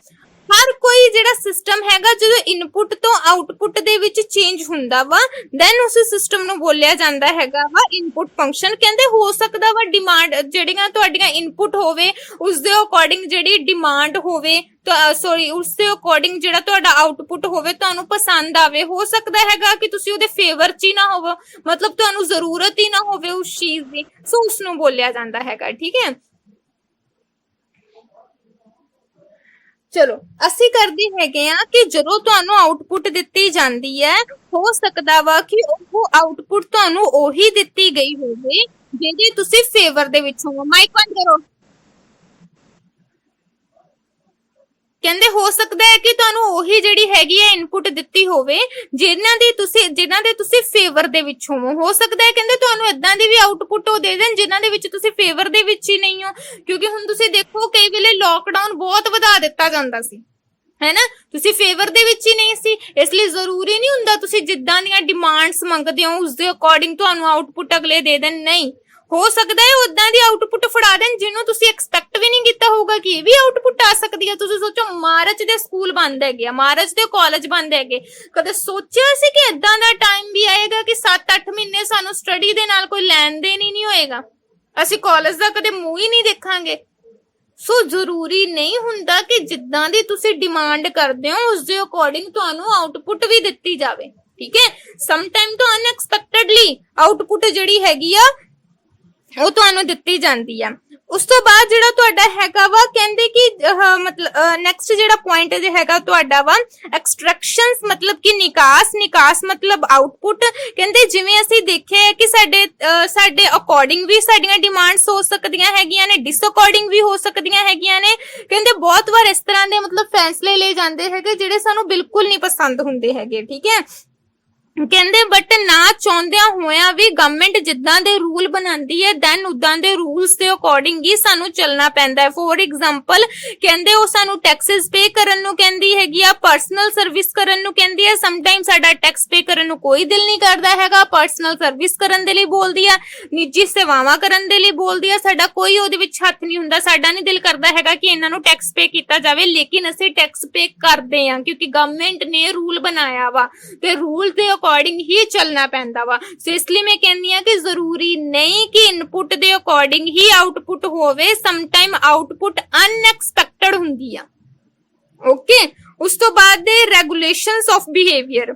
ਹਰ ਕੋਈ ਜਿਹੜਾ ਸਿਸਟਮ ਹੈਗਾ ਜਦੋਂ ਇਨਪੁਟ ਤੋਂ ਆਊਟਪੁੱਟ ਦੇ ਵਿੱਚ ਚੇਂਜ ਹੁੰਦਾ ਵਾ, ਦੈਨ ਉਸ ਸਿਸਟਮ ਨੂੰ ਬੋਲਿਆ ਜਾਂਦਾ ਹੈਗਾ ਵਾ ਇਨਪੁਟ ਫੰਕਸ਼ਨ। ਕਹਿੰਦੇ ਹੋ ਸਕਦਾ ਵਾ ਡਿਮਾਂਡ ਜਿਹੜੀਆਂ ਤੁਹਾਡੀਆਂ ਇਨਪੁਟ ਹੋਵੇ ਉਸ ਦੇ ਅਕੋਰਡਿੰਗ ਜਿਹੜੀ ਡਿਮਾਂਡ ਹੋਵੇ, ਉਸ ਦੇ ਅਕੋਰਡਿੰਗ ਜਿਹੜਾ ਤੁਹਾਡਾ ਆਊਟਪੁੱਟ ਹੋਵੇ ਤੁਹਾਨੂੰ ਪਸੰਦ ਆਵੇ। ਹੋ ਸਕਦਾ ਹੈਗਾ ਕਿ ਤੁਸੀਂ ਉਹਦੇ ਫੇਵਰ 'ਚ ਹੀ ਨਾ ਹੋਵੋ, ਮਤਲਬ ਤੁਹਾਨੂੰ ਜ਼ਰੂਰਤ ਹੀ ਨਾ ਹੋਵੇ ਉਸ ਚੀਜ਼ ਦੀ, ਸੋ ਉਸ ਨੂੰ ਬੋਲਿਆ ਜਾਂਦਾ ਹੈਗਾ, ਠੀਕ ਹੈ। ਚਲੋ ਅਸੀਂ ਕਰਦੇ ਹੈਗੇ ਆ ਕਿ ਜਦੋਂ ਤੁਹਾਨੂੰ ਆਊਟਪੁੱਟ ਦਿੱਤੀ ਜਾਂਦੀ ਹੈ, ਹੋ ਸਕਦਾ ਵਾ ਕਿ ਉਹ ਆਊਟਪੁੱਟ ਤੁਹਾਨੂੰ ਉਹੀ ਦਿੱਤੀ ਗਈ ਹੋਵੇ ਜਿਹਦੇ ਤੁਸੀਂ ਫੇਵਰ ਦੇ ਵਿੱਚ ਹੋ। ਮਾਈਕ ਬੰਦ ਕਰੋ। ਕਹਿੰਦੇ ਹੋ ਸਕਦਾ ਹੈ ਕਿ ਤੁਹਾਨੂੰ ਉਹੀ ਜਿਹੜੀ ਹੈਗੀ ਹੈ ਇਨਪੁਟ ਦਿੱਤੀ ਹੋਵੇ ਜਿਨ੍ਹਾਂ ਦੇ ਤੁਸੀਂ ਫੇਵਰ ਦੇ ਵਿੱਚ ਹੋ ਸਕਦਾ ਹੈ ਕਹਿੰਦੇ ਤੁਹਾਨੂੰ ਇਦਾਂ ਦੀ ਵੀ ਆਊਟਪੁੱਟ ਉਹ ਦੇ ਦੇਣ ਜਿਨ੍ਹਾਂ ਦੇ ਵਿੱਚ ਤੁਸੀਂ ਫੇਵਰ ਦੇ ਵਿੱਚ ਹੀ ਨਹੀਂ ਹੋ। ਕਿਉਂਕਿ ਹੁਣ ਤੁਸੀਂ ਦੇਖੋ ਕਈ ਵੇਲੇ ਲੋਕਡਾਊਨ ਬਹੁਤ ਵਧਾ ਦਿੱਤਾ ਜਾਂਦਾ ਸੀ, ਹੈ ਨਾ, ਤੁਸੀਂ ਫੇਵਰ ਦੇ ਵਿੱਚ ਹੀ ਨਹੀਂ ਸੀ, ਇਸ ਲਈ ਜ਼ਰੂਰੀ ਨਹੀਂ ਹੁੰਦਾ ਤੁਸੀਂ ਜਿੱਦਾਂ ਦੀਆਂ ਡਿਮਾਂਡਸ ਮੰਗਦੇ ਹੋ ਉਸ ਦੇ ਅਕੋਰਡਿੰਗ ਤੁਹਾਨੂੰ ਆਊਟਪੁੱਟ ਅਗਲੇ ਦੇ ਦੇਣ। ਨਹੀਂ, ਹੋ ਸਕਦਾ ਹੈ ਉਦਾਂ ਦੀ ਆਊਟਪੁੱਟ ਫੜਾ ਦੇਣ ਜਿਹਨੂੰ ਤੁਸੀਂ ਐਕਸਪੈਕਟ ਵੀ ਨਹੀਂ ਕੀਤਾ ਹੋਊਗਾ ਕਿ ਇਹ ਵੀ ਆਊਟਪੁੱਟ ਆ ਸਕਦੀ ਹੈ। ਤੁਸੀਂ ਸੋਚੋ ਮਾਰਚ ਦੇ ਸਕੂਲ ਬੰਦ ਹੈਗੇ ਆ, ਮਾਰਚ ਦੇ ਕਾਲਜ ਬੰਦ ਹੈਗੇ, ਕਦੇ ਸੋਚਿਆ ਸੀ ਕਿ ਇਦਾਂ ਦਾ ਟਾਈਮ ਵੀ ਆਏਗਾ ਕਿ 7-8 ਮਹੀਨੇ ਸਾਨੂੰ ਸਟੱਡੀ ਦੇ ਨਾਲ ਕੋਈ ਲੈਣ ਦੇਣ ਹੀ ਨਹੀਂ ਹੋਏਗਾ, ਅਸੀਂ ਕਾਲਜ ਦਾ ਕਦੇ ਮੂੰਹ ਹੀ ਨਹੀਂ ਦੇਖਾਂਗੇ। ਸੋ ਜ਼ਰੂਰੀ ਨਹੀਂ ਹੁੰਦਾ ਕਿ ਜਿੱਦਾਂ ਦੀ ਤੁਸੀਂ ਡਿਮਾਂਡ ਕਰਦੇ ਹੋ ਉਸ ਦੇ ਅਕੋਰਡਿੰਗ ਤੁਹਾਨੂੰ ਆਊਟਪੁੱਟ ਵੀ ਦਿੱਤੀ ਜਾਵੇ, ਠੀਕ ਹੈ। ਸਮ ਟਾਈਮ ਤੋਂ ਅਨਐਕਸਪੈਕਟਡਲੀ ਆਊਟਪੁੱਟ ਜਿਹੜੀ ਹੈਗੀ ਆ ਉਹ ਤੁਹਾਨੂੰ ਦਿੱਤੀ ਜਾਂਦੀ ਆ। ਉਸ ਤੋਂ ਬਾਅਦ ਜਿਹੜਾ ਤੁਹਾਡਾ ਹੈਗਾ ਵਾ ਕਹਿੰਦੇ ਕਿ ਮਤਲਬ ਨੈਕਸਟ ਜਿਹੜਾ ਪੁਆਇੰਟ ਹੈਗਾ ਤੁਹਾਡਾ ਵਾ ਐਕਸਟ੍ਰੈਕਸ਼ਨਸ, ਮਤਲਬ ਕਿ ਨਿਕਾਸ ਮਤਲਬ ਆਊਟਪੁੱਟ। ਕਹਿੰਦੇ ਜਿਵੇਂ ਅਸੀਂ ਦੇਖਿਆ ਕਿ ਸਾਡੇ ਅਕੋਰਡਿੰਗ ਵੀ ਸਾਡੀਆਂ ਡਿਮਾਂਡਸ ਹੋ ਸਕਦੀਆਂ ਹੈਗੀਆਂ ਨੇ, ਡਿਸ ਅਕੋਰਡਿੰਗ ਵੀ ਹੋ ਸਕਦੀਆਂ ਹੈਗੀਆਂ ਨੇ। ਕਹਿੰਦੇ ਬਹੁਤ ਵਾਰ ਇਸ ਤਰ੍ਹਾਂ ਦੇ ਮਤਲਬ ਫੈਸਲੇ ਲਏ ਜਾਂਦੇ ਹੈਗੇ ਜਿਹੜੇ ਸਾਨੂੰ ਬਿਲਕੁਲ ਨਹੀਂ ਪਸੰਦ ਹੁੰਦੇ ਹੈਗੇ, ਠੀਕ ਹੈ। ਕਹਿੰਦੇ ਬਟ ਨਾ ਚਾਹੁੰਦਿਆਂ ਹੋਇਆਂ ਵੀ ਗਵਰਨਮੈਂਟ ਜਿੱਦਾਂ ਦੇ ਰੂਲ ਬਣਾਉਂਦੀ ਹੈ ਦੈਨ ਉਦਾਂ ਦੇ ਰੂਲਸ ਦੇ ਅਕੋਰਡਿੰਗ ਹੀ ਸਾਨੂੰ ਚੱਲਣਾ ਪੈਂਦਾ ਹੈ। ਫੋਰ ਐਗਜ਼ਾਮਪਲ ਕਹਿੰਦੇ ਉਹ ਸਾਨੂੰ ਟੈਕਸਸ ਪੇ ਕਰਨ ਨੂੰ ਕਹਿੰਦੀ ਹੈਗੀ ਆ, ਪਰਸਨਲ ਸਰਵਿਸ ਕਰਨ ਨੂੰ ਕਹਿੰਦੀ ਹੈ। ਸਮਟਾਈਮ ਸਾਡਾ ਟੈਕਸ ਪੇ ਕਰਨ ਨੂੰ ਕੋਈ ਦਿਲ ਨਹੀਂ ਕਰਦਾ ਹੈਗਾ, ਪਰਸਨਲ ਸਰਵਿਸ ਕਰਨ ਦੇ ਲਈ ਬੋਲਦੀ ਆ, ਨਿੱਜੀ ਸੇਵਾਵਾਂ ਕਰਨ ਦੇ ਲਈ ਬੋਲਦੀ ਆ, ਸਾਡਾ ਕੋਈ ਉਹਦੇ ਵਿੱਚ ਹੱਥ ਨਹੀਂ ਹੁੰਦਾ। ਸਾਡਾ ਨਹੀਂ ਦਿਲ ਕਰਦਾ ਹੈਗਾ ਕਿ ਇਹਨਾਂ ਨੂੰ ਟੈਕਸ ਪੇ ਕੀਤਾ ਜਾਵੇ, ਲੇਕਿਨ ਅਸੀਂ ਟੈਕਸ ਪੇ ਕਰਦੇ ਆ ਕਿਉਂਕਿ ਗਵਰਨਮੈਂਟ ਨੇ ਰੂਲ ਬਣਾਇਆ ਵਾ ਤੇ ਰੂਲ ਦੇ ਅਕੋਰਡਿੰਗ ਹੀ ਚੱਲਣਾ ਪੈਂਦਾ ਵਾ। ਸੋ ਇਸ ਲਈ ਮੈਂ ਕਹਿੰਦੀ ਆ ਕਿ ਜ਼ਰੂਰੀ ਨਹੀਂ ਕਿ ਇਨਪੁਟ ਦੇ ਅਕੋਰਡਿੰਗ ਹੀ ਆਊਟਪੁੱਟ ਹੋਵੇ, ਸਮ ਟਾਈਮ ਆਊਟਪੁੱਟ ਅਨਐਕਸਪੈਕਟਡ ਹੁੰਦੀ ਆ, ਓਕੇ। ਉਸ ਤੋਂ ਬਾਅਦ ਦੇ ਰੈਗੂਲੇਸ਼ਨਸ ਆਫ ਬਿਹੇਵੀਅਰ।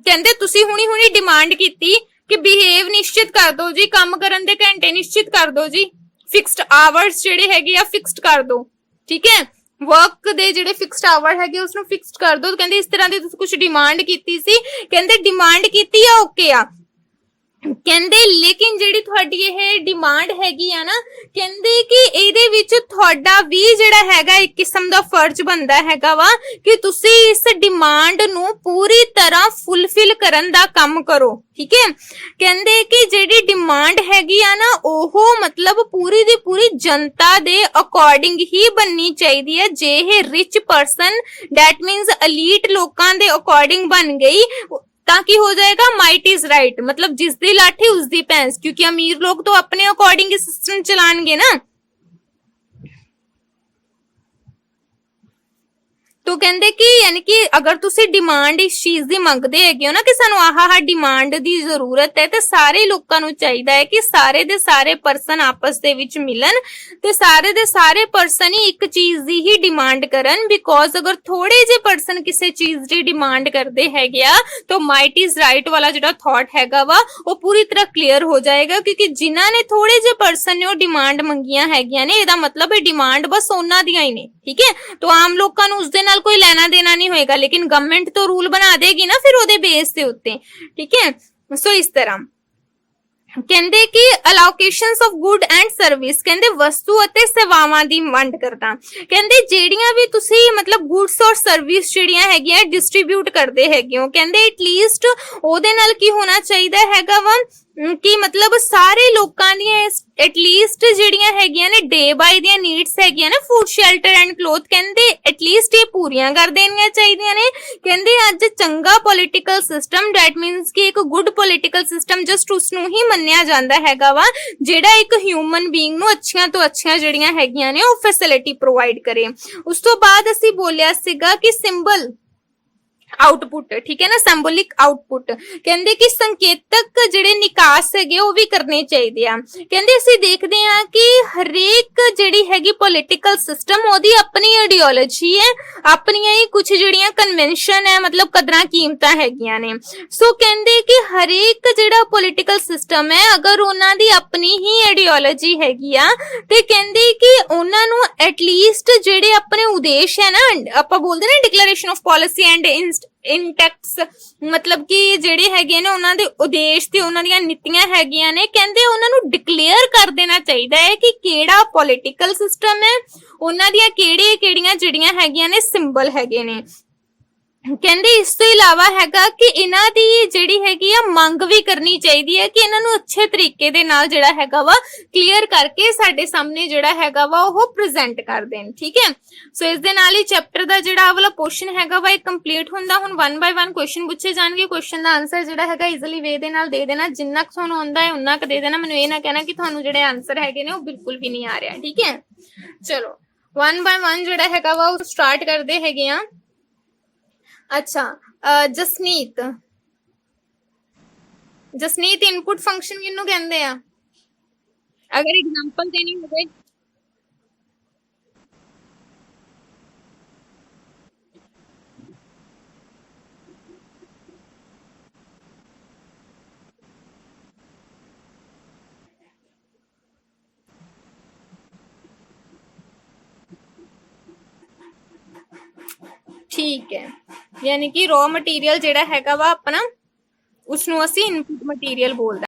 ਕਹਿੰਦੇ ਤੁਸੀਂ ਹੁਣੀ ਡਿਮਾਂਡ ਕੀਤੀ ਕਿ ਬਿਹੇਵ ਨਿਸ਼ਚਿਤ ਕਰ ਦਿਓ ਜੀ, ਕੰਮ ਕਰਨ ਦੇ ਘੰਟੇ ਨਿਸ਼ਚਿਤ ਕਰ ਦਿਓ ਜੀ, ਫਿਕਸਡ ਆਵਰਸ ਜਿਹੜੇ ਹੈਗੇ ਆ ਫਿਕਸਡ ਕਰ ਦਿਓ, ਠੀਕ ਹੈ। ਵਰਕ ਦੇ ਜਿਹੜੇ ਫਿਕਸਡ ਆਵਰ ਹੈਗੇ ਉਸਨੂੰ ਫਿਕਸਡ ਕਰ ਦੋ। ਕਹਿੰਦੇ ਇਸ ਤਰ੍ਹਾਂ ਦੀ ਤੁਸੀਂ ਕੁਝ ਡਿਮਾਂਡ ਕੀਤੀ ਸੀ, ਕਹਿੰਦੇ ਡਿਮਾਂਡ ਕੀਤੀ ਆ ਓਕੇ ਆ, ਕਹਿੰਦੇ ਲੇਕਿਨ ਜਿਹੜੀ ਤੁਹਾਡੀ ਇਹ ਡਿਮਾਂਡ ਹੈਗੀ ਆ ਨਾ, ਕਹਿੰਦੇ ਕਿ ਇਹਦੇ ਵਿੱਚ ਤੁਹਾਡਾ ਵੀ ਜਿਹੜਾ ਹੈਗਾ ਇੱਕ ਕਿਸਮ ਦਾ ਫਰਜ਼ ਬਣਦਾ ਹੈਗਾ ਵਾ ਕਿ ਤੁਸੀਂ ਇਸ ਡਿਮਾਂਡ ਨੂੰ ਪੂਰੀ ਤਰ੍ਹਾਂ ਫੁੱਲਫਿਲ ਕਰਨ ਦਾ ਕੰਮ ਕਰੋ। ਠੀਕ ਹੈ, ਕਹਿੰਦੇ ਕਿ ਜਿਹੜੀ ਡਿਮਾਂਡ ਹੈਗੀ ਆ ਨਾ ਉਹ ਮਤਲਬ ਪੂਰੀ ਦੀ ਪੂਰੀ ਜਨਤਾ ਦੇ ਅਕੋਰਡਿੰਗ ਹੀ ਬਣਨੀ ਚਾਹੀਦੀ ਹੈ। ਜੇ ਇਹ rich person that means elite ਲੋਕਾਂ ਦੇ ਅਕੋਰਡਿੰਗ ਬਣ ਗਈ ਤਾਂ ਕੀ ਹੋ ਜਾਏਗਾ, ਮਾਈਟ ਇਜ਼ ਰਾਈਟ, मतलब जिसदी लाठी उसदी भैंस, क्योंकि अमीर लोग तो अपने अकॉर्डिंग सिस्टम चलाएंगे ना। तो कहते कि यानी कि अगर तुसी डिमांड इस चीज दी मंगदे हैगे हो ना कि सानू आह डिमांड दी जरूरत है, ते सारे लोकां नू चाहिदा है कि सारे दे सारे पर्सन आपस दे विच मिलन ते सारे दे सारे पर्सन ही एक चीज दी ही डिमांड करन। बिकॉज अगर थोड़े जे पर्सन किसी चीज दी डिमांड करदे हैगे आ तो माइट इज राइट वाला जिहड़ा थॉट हैगा वा वो पूरी तरह क्लियर हो जाएगा, क्योंकि जिन्हां ने थोड़े जे पर्सन ने वो डिमांड मंगियां हैगियां ने, इहदा मतलब है डिमांड बस उन्हां दियां ही ने। ठीक है, तो आम लोकां नू उस दे नाल कोई लेना देना नहीं होएगा, लेकिन गवर्नमेंट तो रूल बना देगी ना फिर ओदे बेस दे उत्ते। ठीक है, सो इस तरह ਕਹਿੰਦੇ ਕਿ ਅਲੋਕੇਸ਼ਨਸ ਆਫ ਗੁੱਡ ਐਂਡ ਸਰਵਿਸ, ਕਹਿੰਦੇ ਵਸਤੂ ਅਤੇ ਸੇਵਾਵਾਂ ਦੀ ਵੰਡ ਕਰਦਾ। ਕਹਿੰਦੇ ਜਿਹੜੀਆਂ ਵੀ ਤੁਸੀਂ ਮਤਲਬ ਗੁੱਡਸ ਔਰ ਸਰਵਿਸ ਜਿਹੜੀਆਂ ਹੈਗੀਆਂ ਡਿਸਟ੍ਰੀਬਿਊਟ ਕਰਦੇ ਹੈਗੇ ਹੋ, ਕਹਿੰਦੇ ਐਟਲੀਸਟ ਉਹਦੇ ਨਾਲ ਕੀ ਹੋਣਾ ਚਾਹੀਦਾ ਹੈਗਾ ਵਾ ਕਿ ਮਤਲਬ ਸਾਰੇ ਲੋਕਾਂ ਦੀਆਂ ਐਟਲੀਸਟ ਜਿਹੜੀਆਂ ਹੈਗੀਆਂ ਨੇ ਡੇ ਬਾਈ ਦੀਆਂ ਨੀਡਸ ਹੈਗੀਆਂ ਨੇ ਫੂਡ ਸ਼ੈਲਟਰ ਐਂਡ ਕਲੋਥ, ਕਹਿੰਦੇ ਐਟਲੀਸਟ ਇਹ ਪੂਰੀਆਂ ਕਰ ਦੇਣੀਆਂ ਚਾਹੀਦੀਆਂ ਨੇ। ਕਹਿੰਦੇ ਅੱਜ ਚੰਗਾ ਪੋਲੀਟੀਕਲ ਸਿਸਟਮ ਦੈਟ ਮੀਨਸ ਕਿ ਇੱਕ ਗੁੱਡ ਪੋਲੀਟੀਕਲ ਸਿਸਟਮ ਜਸਟ ਉਸ ਨੂੰ ਹੀ ਮੰਨਿਆ ਜਾਂਦਾ ਹੈਗਾ ਵਾ ਜਿਹੜਾ ਇੱਕ ਹਿਊਮਨ ਬੀਇੰਗ ਨੂੰ ਅੱਛੀਆਂ ਤੋਂ ਅੱਛੀਆਂ ਜਿਹੜੀਆਂ ਹੈਗੀਆਂ ਨੇ ਉਹ ਫੈਸਿਲਿਟੀ ਪ੍ਰੋਵਾਈਡ ਕਰੇ। ਉਸ ਤੋਂ ਬਾਅਦ ਅਸੀਂ ਬੋਲਿਆ ਸੀਗਾ ਕਿ ਸਿੰਬਲ ਆਊਟਪੁੱਟ, ਠੀਕ ਹੈ ਨਾ, ਸਿੰਬੋਲਿਕ ਆਊਟਪੁੱਟ, ਕਹਿੰਦੇ ਕਿ ਸੰਕੇਤਕ ਜਿਹੜੇ ਨਿਕਾਸ ਹੈਗੇ ਉਹ ਵੀ ਕਰਨੇ ਚਾਹੀਦੇ ਆ। ਕਹਿੰਦੇ ਅਸੀਂ ਦੇਖਦੇ ਆ ਕਿ ਹਰੇਕ ਜਿਹੜੀ ਹੈਗੀ ਪੋਲੀਟੀਕਲ ਸਿਸਟਮ ਉਹਦੀ ਆਪਣੀ ਆਈਡੀਓਲੋਜੀ ਹੈ, ਆਪਣੀਆਂ ਹੀ ਕੁਝ ਜਿਹੜੀਆਂ ਕਨਵੈਨਸ਼ਨ ਹੈ ਮਤਲਬ ਕਦਰਾਂ ਕੀਮਤਾਂ ਹੈਗੀਆਂ ਨੇ। ਸੋ ਕਹਿੰਦੇ ਕਿ ਹਰੇਕ ਜਿਹੜਾ ਪੋਲੀਟੀਕਲ ਸਿਸਟਮ ਹੈ ਅਗਰ ਉਹਨਾਂ ਦੀ ਆਪਣੀ ਹੀ ਆਈਡੀਓਲੋਜੀ ਹੈਗੀ ਆ ਤੇ ਕਹਿੰਦੇ ਕਿ ਉਹਨਾਂ ਨੂੰ ਐਟਲੀਸਟ ਜਿਹੜੇ ਆਪਣੇ ਉਦੇਸ਼ ਹੈ ਨਾ, ਆਪਾਂ ਬੋਲਦੇ ਨਾ ਡਿਕਲੇਰੇਸ਼ਨ ਆਫ ਪੋਲਿਸੀ ਐਂਡ ਇੰਟੈਕਟਸ, ਮਤਲਬ ਕਿ ਜਿਹੜੇ ਹੈਗੇ ਨੇ ਉਹਨਾਂ ਦੇ ਉਦੇਸ਼ ਤੇ ਉਹਨਾਂ ਦੀਆਂ ਨੀਤੀਆਂ ਹੈਗੀਆਂ ਨੇ, ਕਹਿੰਦੇ ਉਹਨਾਂ ਨੂੰ ਡਿਕਲੇਅਰ ਕਰ ਦੇਣਾ ਚਾਹੀਦਾ ਹੈ ਕਿ ਕਿਹੜਾ ਪੋਲੀਟੀਕਲ ਸਿਸਟਮ ਹੈ, ਉਹਨਾਂ ਦੀਆਂ ਕਿਹੜੀਆਂ ਜਿਹੜੀਆਂ ਹੈਗੀਆਂ ਨੇ ਸਿੰਬਲ ਹੈਗੇ ਨੇ। ਕਹਿੰਦੇ ਇਸ ਤੋਂ ਇਲਾਵਾ ਹੈਗਾ ਕਿ ਇਹਨਾਂ ਦੀ ਜਿਹੜੀ ਹੈਗੀ ਆ ਮੰਗ ਵੀ ਕਰਨੀ ਚਾਹੀਦੀ ਹੈ ਕਿ ਇਹਨਾਂ ਨੂੰ ਅੱਛੇ ਤਰੀਕੇ ਦੇ ਨਾਲ ਜਿਹੜਾ ਹੈਗਾ ਵਾ ਕਲੀਅਰ ਕਰਕੇ ਸਾਡੇ ਸਾਹਮਣੇ ਜਿਹੜਾ ਹੈਗਾ ਵਾ ਉਹ ਪ੍ਰੈਜ਼ੈਂਟ ਕਰ ਦੇਣ। ਠੀਕ ਹੈ, ਸੋ ਇਸ ਦੇ ਨਾਲ ਹੀ ਚੈਪਟਰ ਦਾ ਜਿਹੜਾ ਵਾਲਾ ਪੋਰਸ਼ਨ ਹੈਗਾ ਵਾ ਇਹ ਕੰਪਲੀਟ ਹੁੰਦਾ। ਹੁਣ 1 ਬਾਈ 1 ਕੁਐਸਚਨ ਪੁੱਛੇ ਜਾਣਗੇ, ਕੁਐਸਚਨ ਦਾ ਆਨਸਰ ਜਿਹੜਾ ਹੈਗਾ ਈਜ਼ੀਲੀ ਵੇ ਦੇ ਨਾਲ ਦੇ ਦੇਣਾ, ਜਿੰਨਾ ਕੁ ਤੁਹਾਨੂੰ ਆਉਂਦਾ ਹੈ ਉਨਾ ਕੁ ਦੇ ਦੇਣਾ। ਮੈਨੂੰ ਇਹ ਨਾ ਕਹਿਣਾ ਕਿ ਤੁਹਾਨੂੰ ਜਿਹੜੇ ਆਨਸਰ ਹੈਗੇ ਨੇ ਉਹ ਬਿਲਕੁਲ ਵੀ ਨਹੀਂ ਆ ਰਿਹਾ। ਠੀਕ ਹੈ, ਚਲੋ 1 ਬਾਈ 1 ਜਿਹੜਾ ਹੈਗਾ ਵਾ ਉਹ ਸਟਾਰਟ ਕਰਦੇ ਹੈਗੇ ਆ। अच्छा, जसनीत इनपुट फंक्शन किन्नू कहंदे आ? अगर एग्जांपल देनी होवे ठीक है, यानी कि रॉ मटीरियल ਜਿਹੜਾ ਹੈਗਾ ਵਾ ਆਪਣਾ ਉਸਨੂੰ ਅਸੀਂ ਇਨਪੁਟ ਮਟੀਰੀਅਲ ਬੋਲ